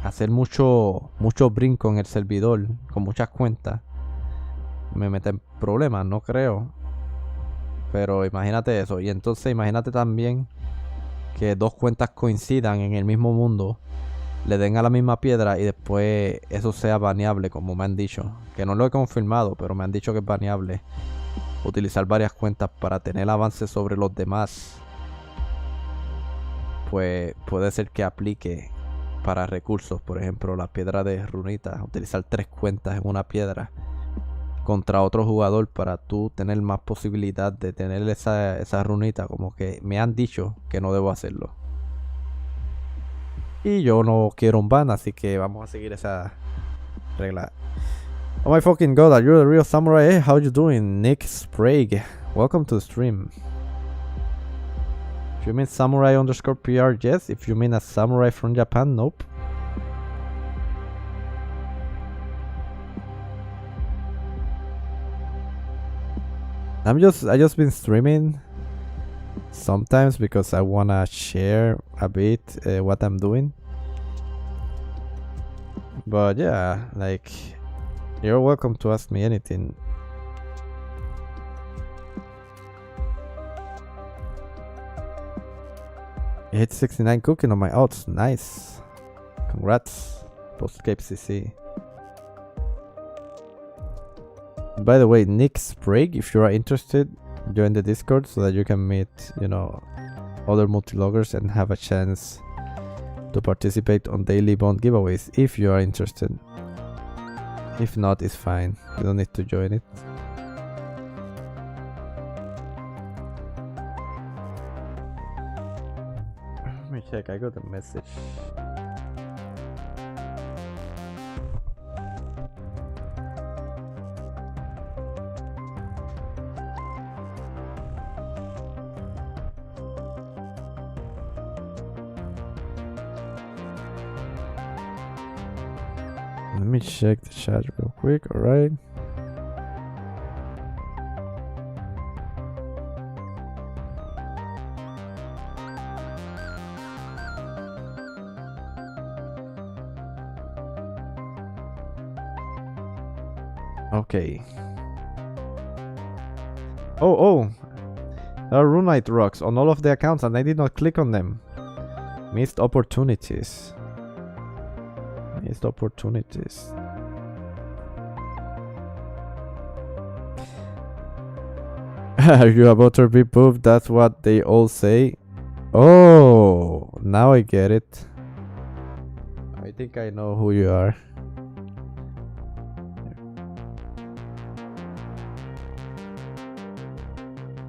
hacer mucho brinco en el servidor con muchas cuentas me meta en problemas, no creo. Pero imagínate eso. Y entonces imagínate también que 2 cuentas coincidan en el mismo mundo, le den a la misma piedra y después eso sea baneable, como me han dicho. Que no lo he confirmado, pero me han dicho que es baneable utilizar varias cuentas para tener avance sobre los demás. Pues puede ser que aplique para recursos. Por ejemplo, la piedra de runitas. Utilizar 3 cuentas en una piedra contra otro jugador para tú tener más posibilidad de tener esa runita. Como que me han dicho que no debo hacerlo. Y yo no quiero un ban, así que vamos a seguir esa regla. Oh my fucking god, are you the real samurai? Hey, how you doing? Nick Sprague. Welcome to the stream. If you mean samurai underscore PR, yes. If you mean a samurai from Japan, nope. I just been streaming sometimes because I wanna share a bit what I'm doing. But yeah, like, you're welcome to ask me anything. I hit 69 cooking on my odds. Nice. Congrats. Postcape CC. By the way, Nick Sprague, if you are interested, join the Discord so that you can meet, other multiloggers and have a chance to participate on daily bond giveaways if you are interested. If not, it's fine. You don't need to join it. Let me check. I got a message. Let me check the chat real quick, alright? Okay. Oh! There are runite rocks on all of the accounts and I did not click on them. Missed opportunities. Missed opportunities. Are you about to be pooped? That's what they all say. Oh, now I get it. I think I know who you are.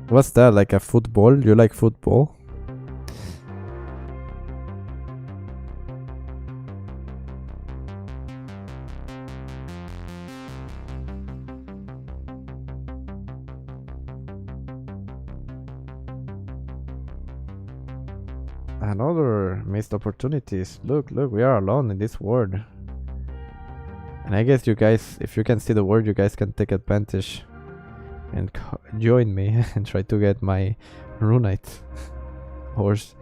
What's that? Like a football? You like football? Another missed opportunities. Look, we are alone in this world. And I guess you guys, if you can see the world, you guys can take advantage and join me and try to get my runite horse.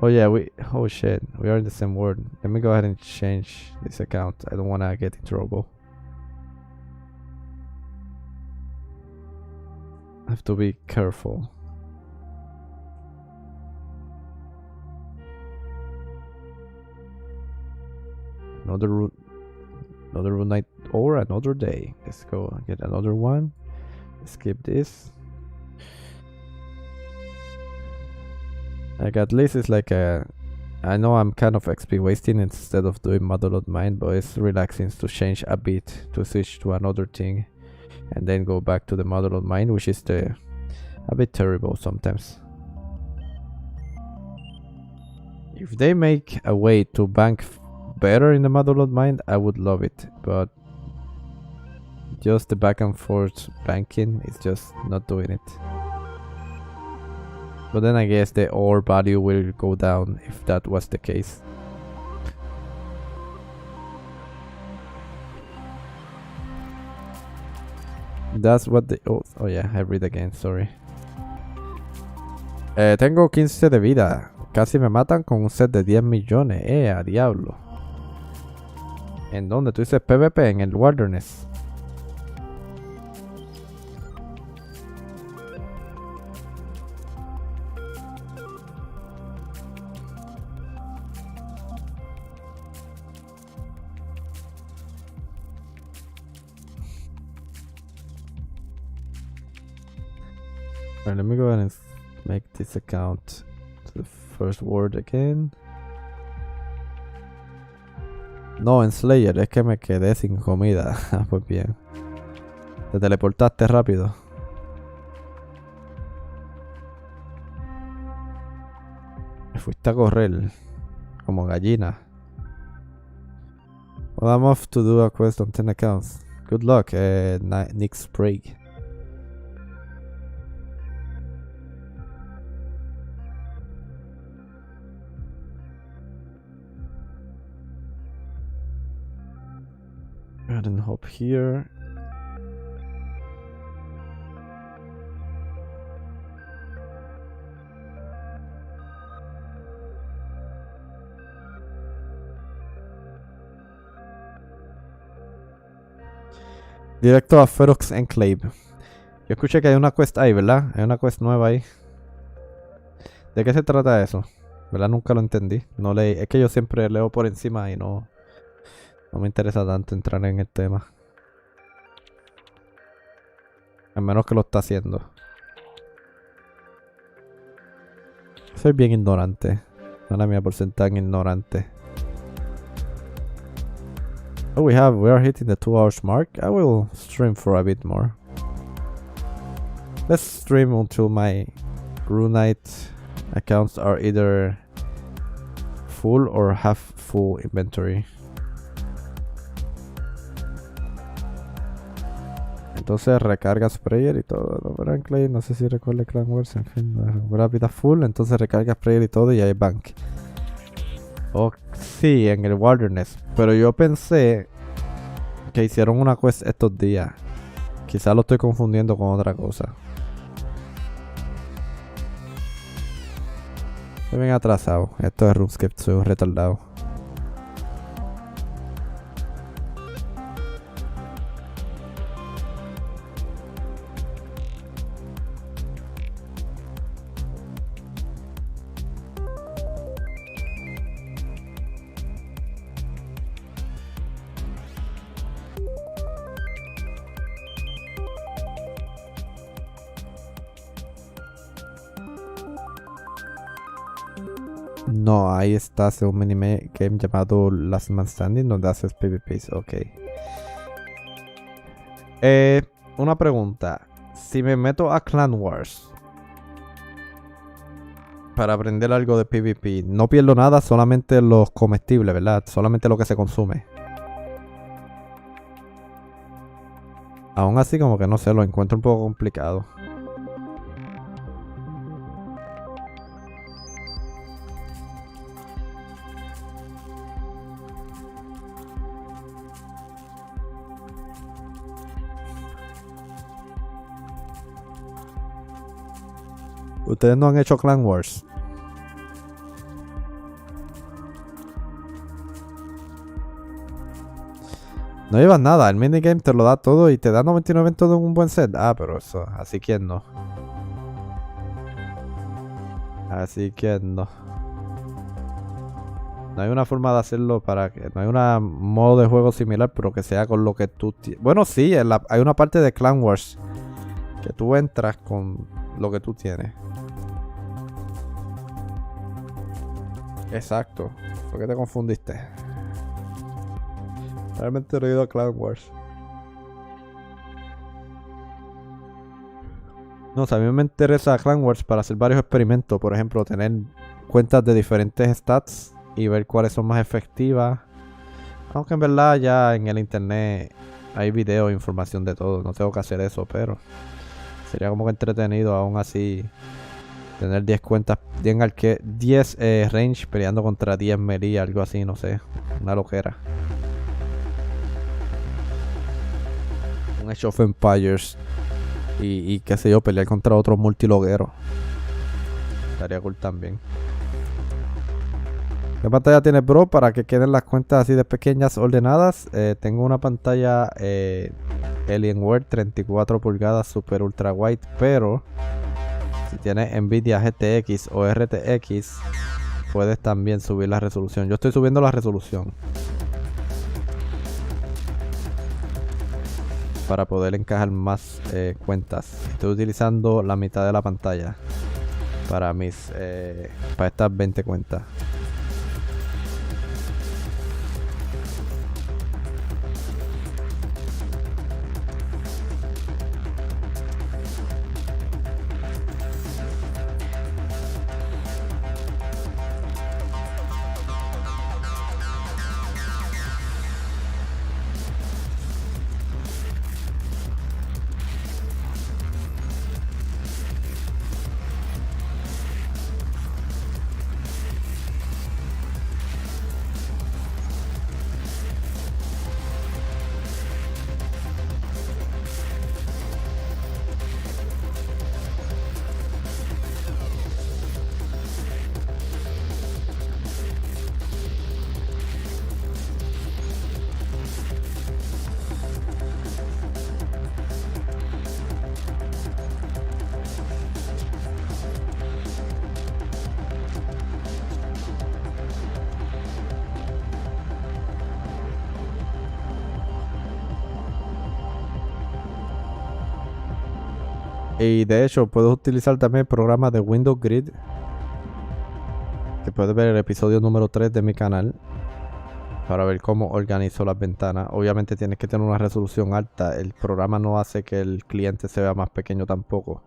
Oh yeah, oh shit, we are in the same world. Let me go ahead and change this account. I don't want to get in trouble. I have to be careful. Another runite or another day. Let's go and get another one. Skip this. Like at least it's like a, I know I'm kind of XP wasting instead of doing Multilogging mine, but it's relaxing to change a bit, to switch to another thing and then go back to the Multilogging mine, which is a bit terrible sometimes. If they make a way to bank better in the Multilogging mine, I would love it, but just the back and forth banking is just not doing it. But then I guess the ore value will go down if that was the case. That's what the... Oh yeah, I read again, sorry. Tengo 15 de vida. Casi me matan con un set de 10 millones. A diablo. ¿En dónde? Tú dices PvP en el Wilderness. Alright, let me go ahead and make this account to the first word again. No, en Slayer, es que me quedé sin comida. Pues bien. Te teleportaste rápido. Me fuiste a correr. Como gallina. Well, I'm off to do a quest on 10 accounts. Good luck, Nick Sprague. Go ahead and hop here. Directo a Ferox Enclave. Yo escuché que hay una quest ahí, ¿verdad? Hay una quest nueva ahí. ¿De qué se trata eso? ¿Verdad? Nunca lo entendí. No leí. Es que yo siempre leo por encima y no me interesa tanto entrar en el tema. Al menos que lo está haciendo. Soy bien ignorante. Mala mía por ser tan ignorante. Oh, we are hitting the 2 hours mark. I will stream for a bit more. Let's stream until my runite accounts are either full or half full inventory. Entonces recarga sprayer y todo. No sé si recuerda Clan Wars, en fin. La vida full, entonces recarga sprayer y todo y hay bank. Oh, sí, en el Wilderness. Pero yo pensé que hicieron una quest estos días. Quizás lo estoy confundiendo con otra cosa. Estoy bien atrasado. Esto es RuneScape, soy un retardado. No, ahí está hace un minigame llamado Last Man Standing donde haces PvPs. Ok. Una pregunta. Si me meto a Clan Wars para aprender algo de PvP, no pierdo nada, solamente los comestibles, ¿verdad? Solamente lo que se consume. Aún así, como que no sé, lo encuentro un poco complicado. Ustedes no han hecho Clan Wars. No llevas nada, el minigame te lo da todo y te da 99 en todo en un buen set. Ah, pero eso, así que no. Así que no. No hay una forma de hacerlo para que... No hay un modo de juego similar, pero que sea con lo que tú... Bueno, sí, hay una parte de Clan Wars que tú entras con lo que tú tienes. Exacto. ¿Por qué te confundiste? Realmente no he ido a Clan Wars. No, o sea, a mí me interesa Clan Wars para hacer varios experimentos. Por ejemplo, tener cuentas de diferentes stats y ver cuáles son más efectivas. Aunque en verdad ya en el internet hay videos e información de todo. No tengo que hacer eso, pero sería como que entretenido aún así tener 10 cuentas, 10 range peleando contra 10 melee, algo así, no sé. Una loquera. Un Age of Empires y qué sé yo, pelear contra otros multilogueros. Estaría cool también. ¿Qué pantalla tienes, bro? Para que queden las cuentas así de pequeñas ordenadas. Tengo una pantalla Alienware 34 pulgadas Super Ultra Wide, pero si tienes Nvidia GTX o RTX, puedes también subir la resolución. Yo estoy subiendo la resolución para poder encajar más cuentas. Estoy utilizando la mitad de la pantalla para para estas 20 cuentas. Y de hecho, puedes utilizar también el programa de Windows Grid, que puedes ver el episodio número 3 de mi canal, para ver cómo organizo las ventanas. Obviamente tienes que tener una resolución alta. El programa no hace que el cliente se vea más pequeño tampoco.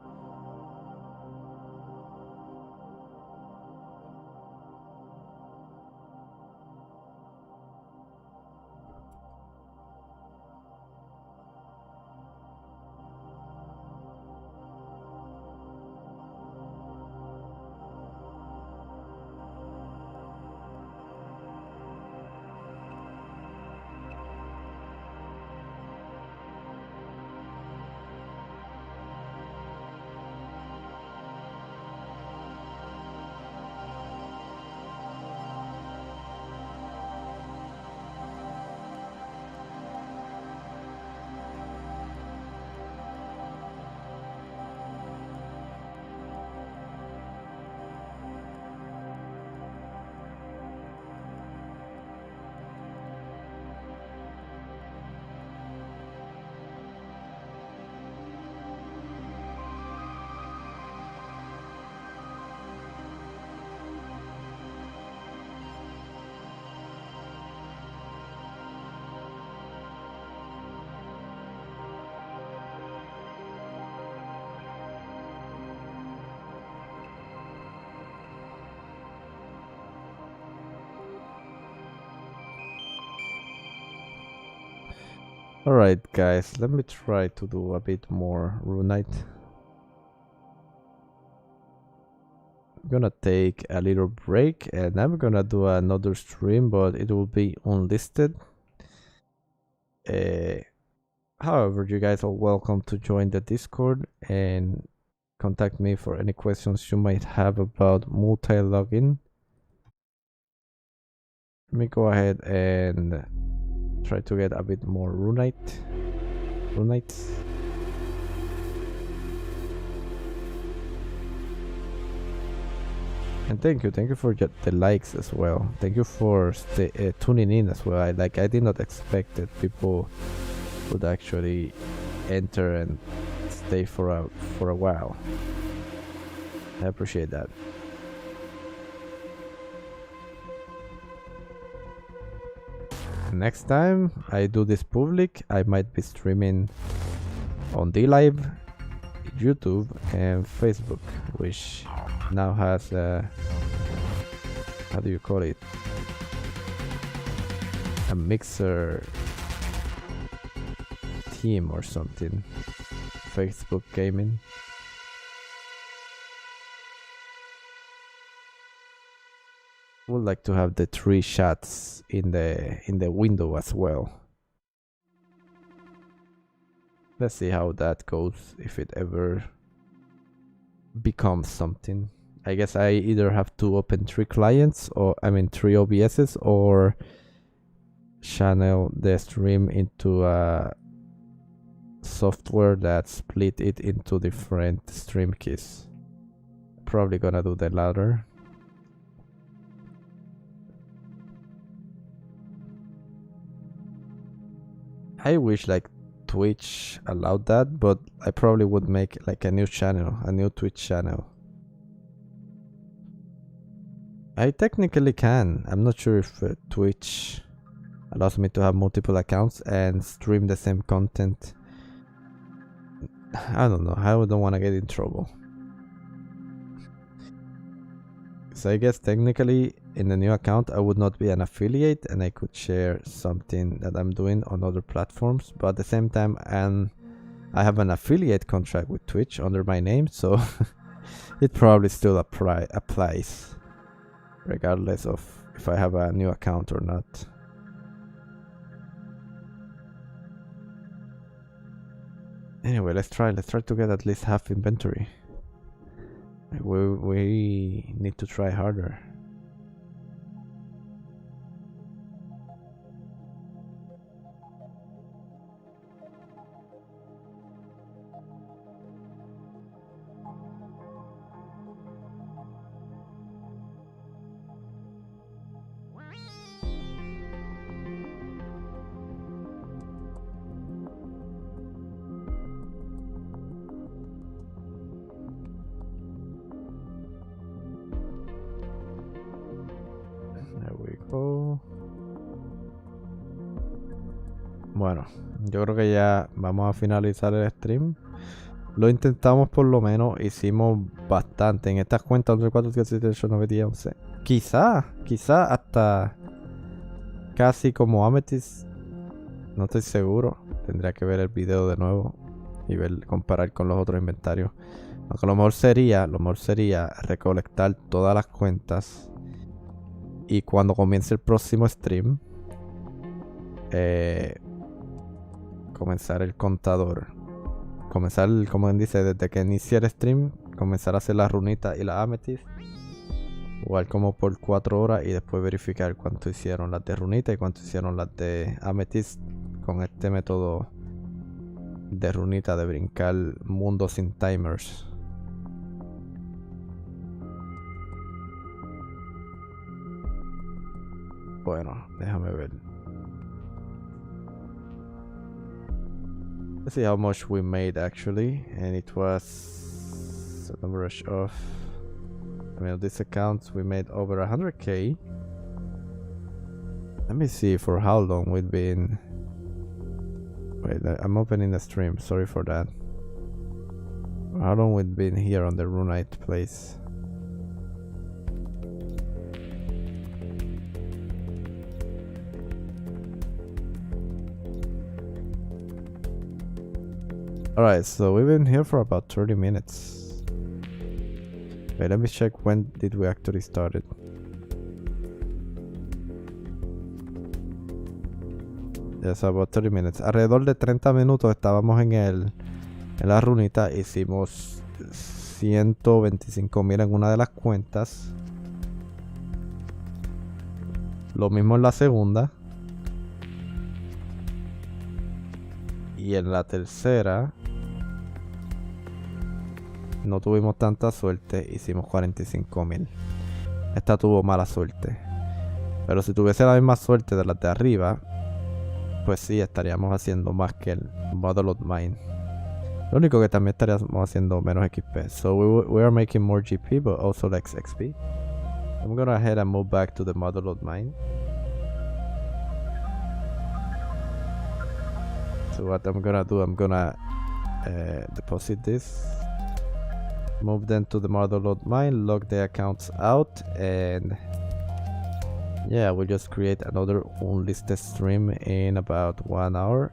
Alright guys, let me try to do a bit more Runite. I'm gonna take a little break and I'm gonna do another stream, but it will be unlisted. However, you guys are welcome to join the Discord and contact me for any questions you might have about multi-logging. Let me go ahead and try to get a bit more Runite. And thank you for the likes as well. Thank you for tuning in as well. I did not expect that people would actually enter and stay for a while. I appreciate that. Next time I do this public, I might be streaming on DLive, YouTube, and Facebook, which now has how do you call it? A mixer team or something. Facebook gaming. Would like to have the 3 shots in the window as well. Let's see how that goes, if it ever becomes something. I guess I either have to open 3 clients, or 3 OBSs, or channel the stream into a software that split it into different stream keys. Probably gonna do the latter. I wish like Twitch allowed that, but I probably would make like a new channel, a new Twitch channel. I technically can. I'm not sure if Twitch allows me to have multiple accounts and stream the same content. I don't know. I don't want to get in trouble. So I guess technically in the new account I would not be an affiliate and I could share something that I'm doing on other platforms, but at the same time I have an affiliate contract with Twitch under my name, so it probably still applies regardless of if I have a new account or not. Anyway, let's try to get at least half inventory. We need to try harder. Bueno, yo creo que ya vamos a finalizar el stream. Lo intentamos por lo menos, hicimos bastante en estas cuentas 11, 4, 7, 8, 9, 10, 11. Quizá hasta casi como Amethyst. No estoy seguro. Tendría que ver el video de nuevo y comparar con los otros inventarios. Aunque lo mejor sería recolectar todas las cuentas y cuando comience el próximo stream comenzar el contador. Comenzar, como dice, desde que inicie el stream, comenzar a hacer las runitas y las amethyst. Igual como por 4 horas y después verificar cuánto hicieron las de runita y cuánto hicieron las de amethyst con este método de runita de brincar mundos sin timers. Bueno, déjame ver. Let's see how much we made actually, and it was an average of, this account we made over 100k. Let me see for how long we've been. Wait, I'm opening the stream, sorry for that. How long we've been here on the Runite place. Alright, so we've been here for about 30 minutes. Wait, let me check when did we actually start it. Yes, about 30 minutes. Alrededor de 30 minutos estábamos en la runita. Hicimos 125,000 en una de las cuentas. Lo mismo en la segunda. Y en la tercera no tuvimos tanta suerte, hicimos 45,000. Esta tuvo mala suerte. Pero si tuviese la misma suerte de las de arriba, pues sí, estaríamos haciendo más que el Multilogging Mine. Lo único que también estaríamos haciendo menos XP. So we are making more GP, but also less XP. I'm gonna head and move back to the Multilogging Mine. So what I'm gonna do, I'm gonna deposit this, move them to the Multilogging Mine, log the accounts out, and yeah, we'll just create another unlisted stream in about 1 hour.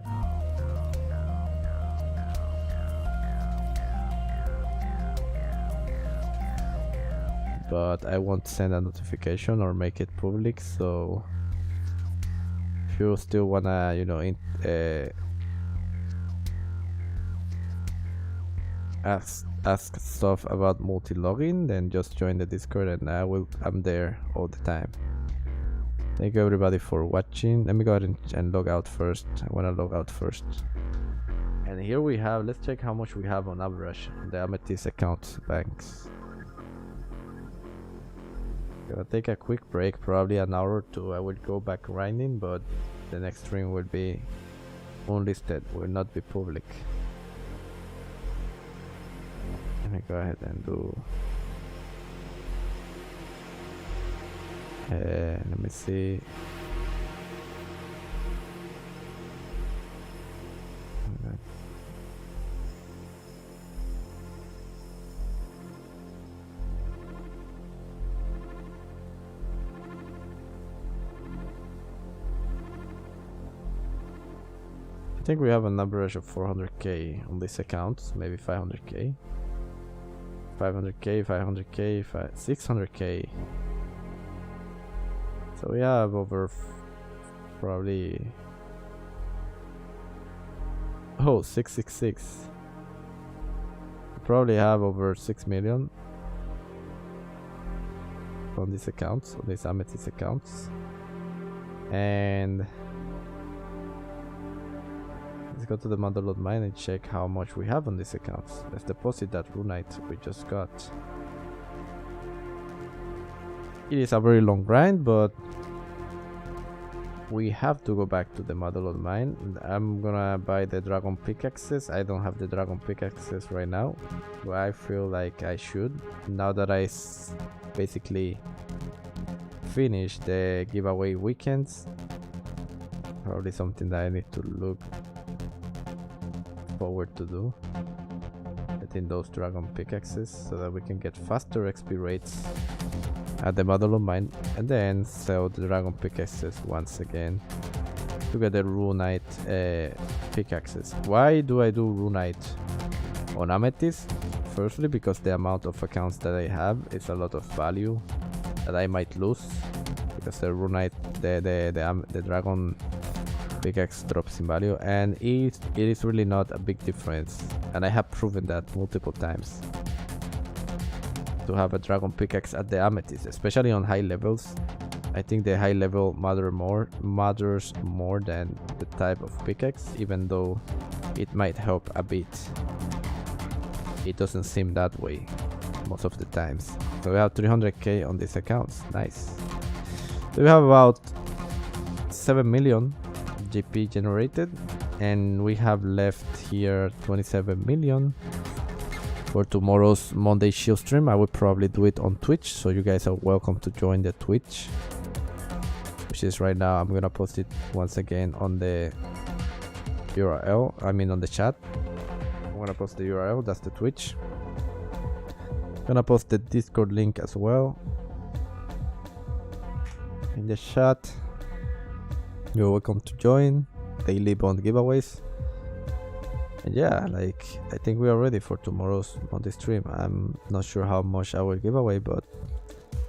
But I won't send a notification or make it public, so if you still wanna, you know, ask stuff about multi-logging, then just join the Discord and I'm there all the time. Thank you everybody for watching. Let me go ahead and log out first. I want to log out first. And here we have, let's check how much we have on average on the Amethyst account banks. Gonna take a quick break, probably an hour or two. I will go back grinding, but the next stream will be unlisted, will not be public. Let me go ahead and do let me see. Okay. I think we have an average of 400k on this account, maybe 500k. 500k, 500k, 600k. So we have over probably 666. We probably have over 6 million on these accounts, on these Amethyst accounts. And let's go to the Multilogging Mine and check how much we have on these accounts. Let's deposit that runite we just got. It is a very long grind, but we have to go back to the Multilogging Mine. I'm gonna buy the dragon pickaxes. I don't have the dragon pickaxes right now, but I feel like I should, now that I basically finished the giveaway weekends. Probably something that I need to look forward to do, getting those dragon pickaxes so that we can get faster XP rates at the Multilogging Mine, and then sell the dragon pickaxes once again to get the runite pickaxes. Why do I do runite on Amethyst? Firstly, because the amount of accounts that I have is a lot of value that I might lose, because the runite, the dragon pickaxe drops in value, and it is really not a big difference, and I have proven that multiple times. To have a dragon pickaxe at the Amethyst, especially on high levels, I think the high level matters more than the type of pickaxe, even though it might help a bit. It doesn't seem that way most of the times. So we have 300k on these accounts. Nice. So we have about 7 million GP generated, and we have left here 27 million for tomorrow's Monday shield stream. I will probably do it on Twitch, so you guys are welcome to join the Twitch, which is right now. I'm gonna post it once again on the URL, I mean on the chat. I'm gonna post the URL, that's the Twitch. Gonna post the Discord link as well in the chat. You're welcome to join daily bond giveaways. And yeah, like, I think we are ready for tomorrow's Monday stream. I'm not sure how much I will give away, but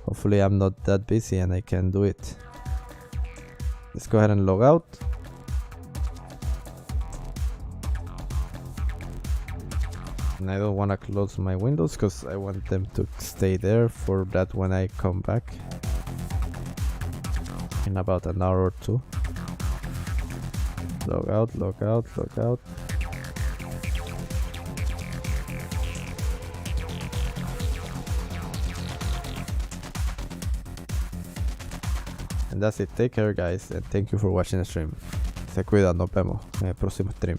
hopefully I'm not that busy and I can do it. Let's go ahead and log out. And I don't want to close my windows because I want them to stay there for that when I come back in about an hour or two. Log out, log out, log out. And that's it. Take care, guys, and thank you for watching the stream. Se cuidan, nos vemos en el próximo stream.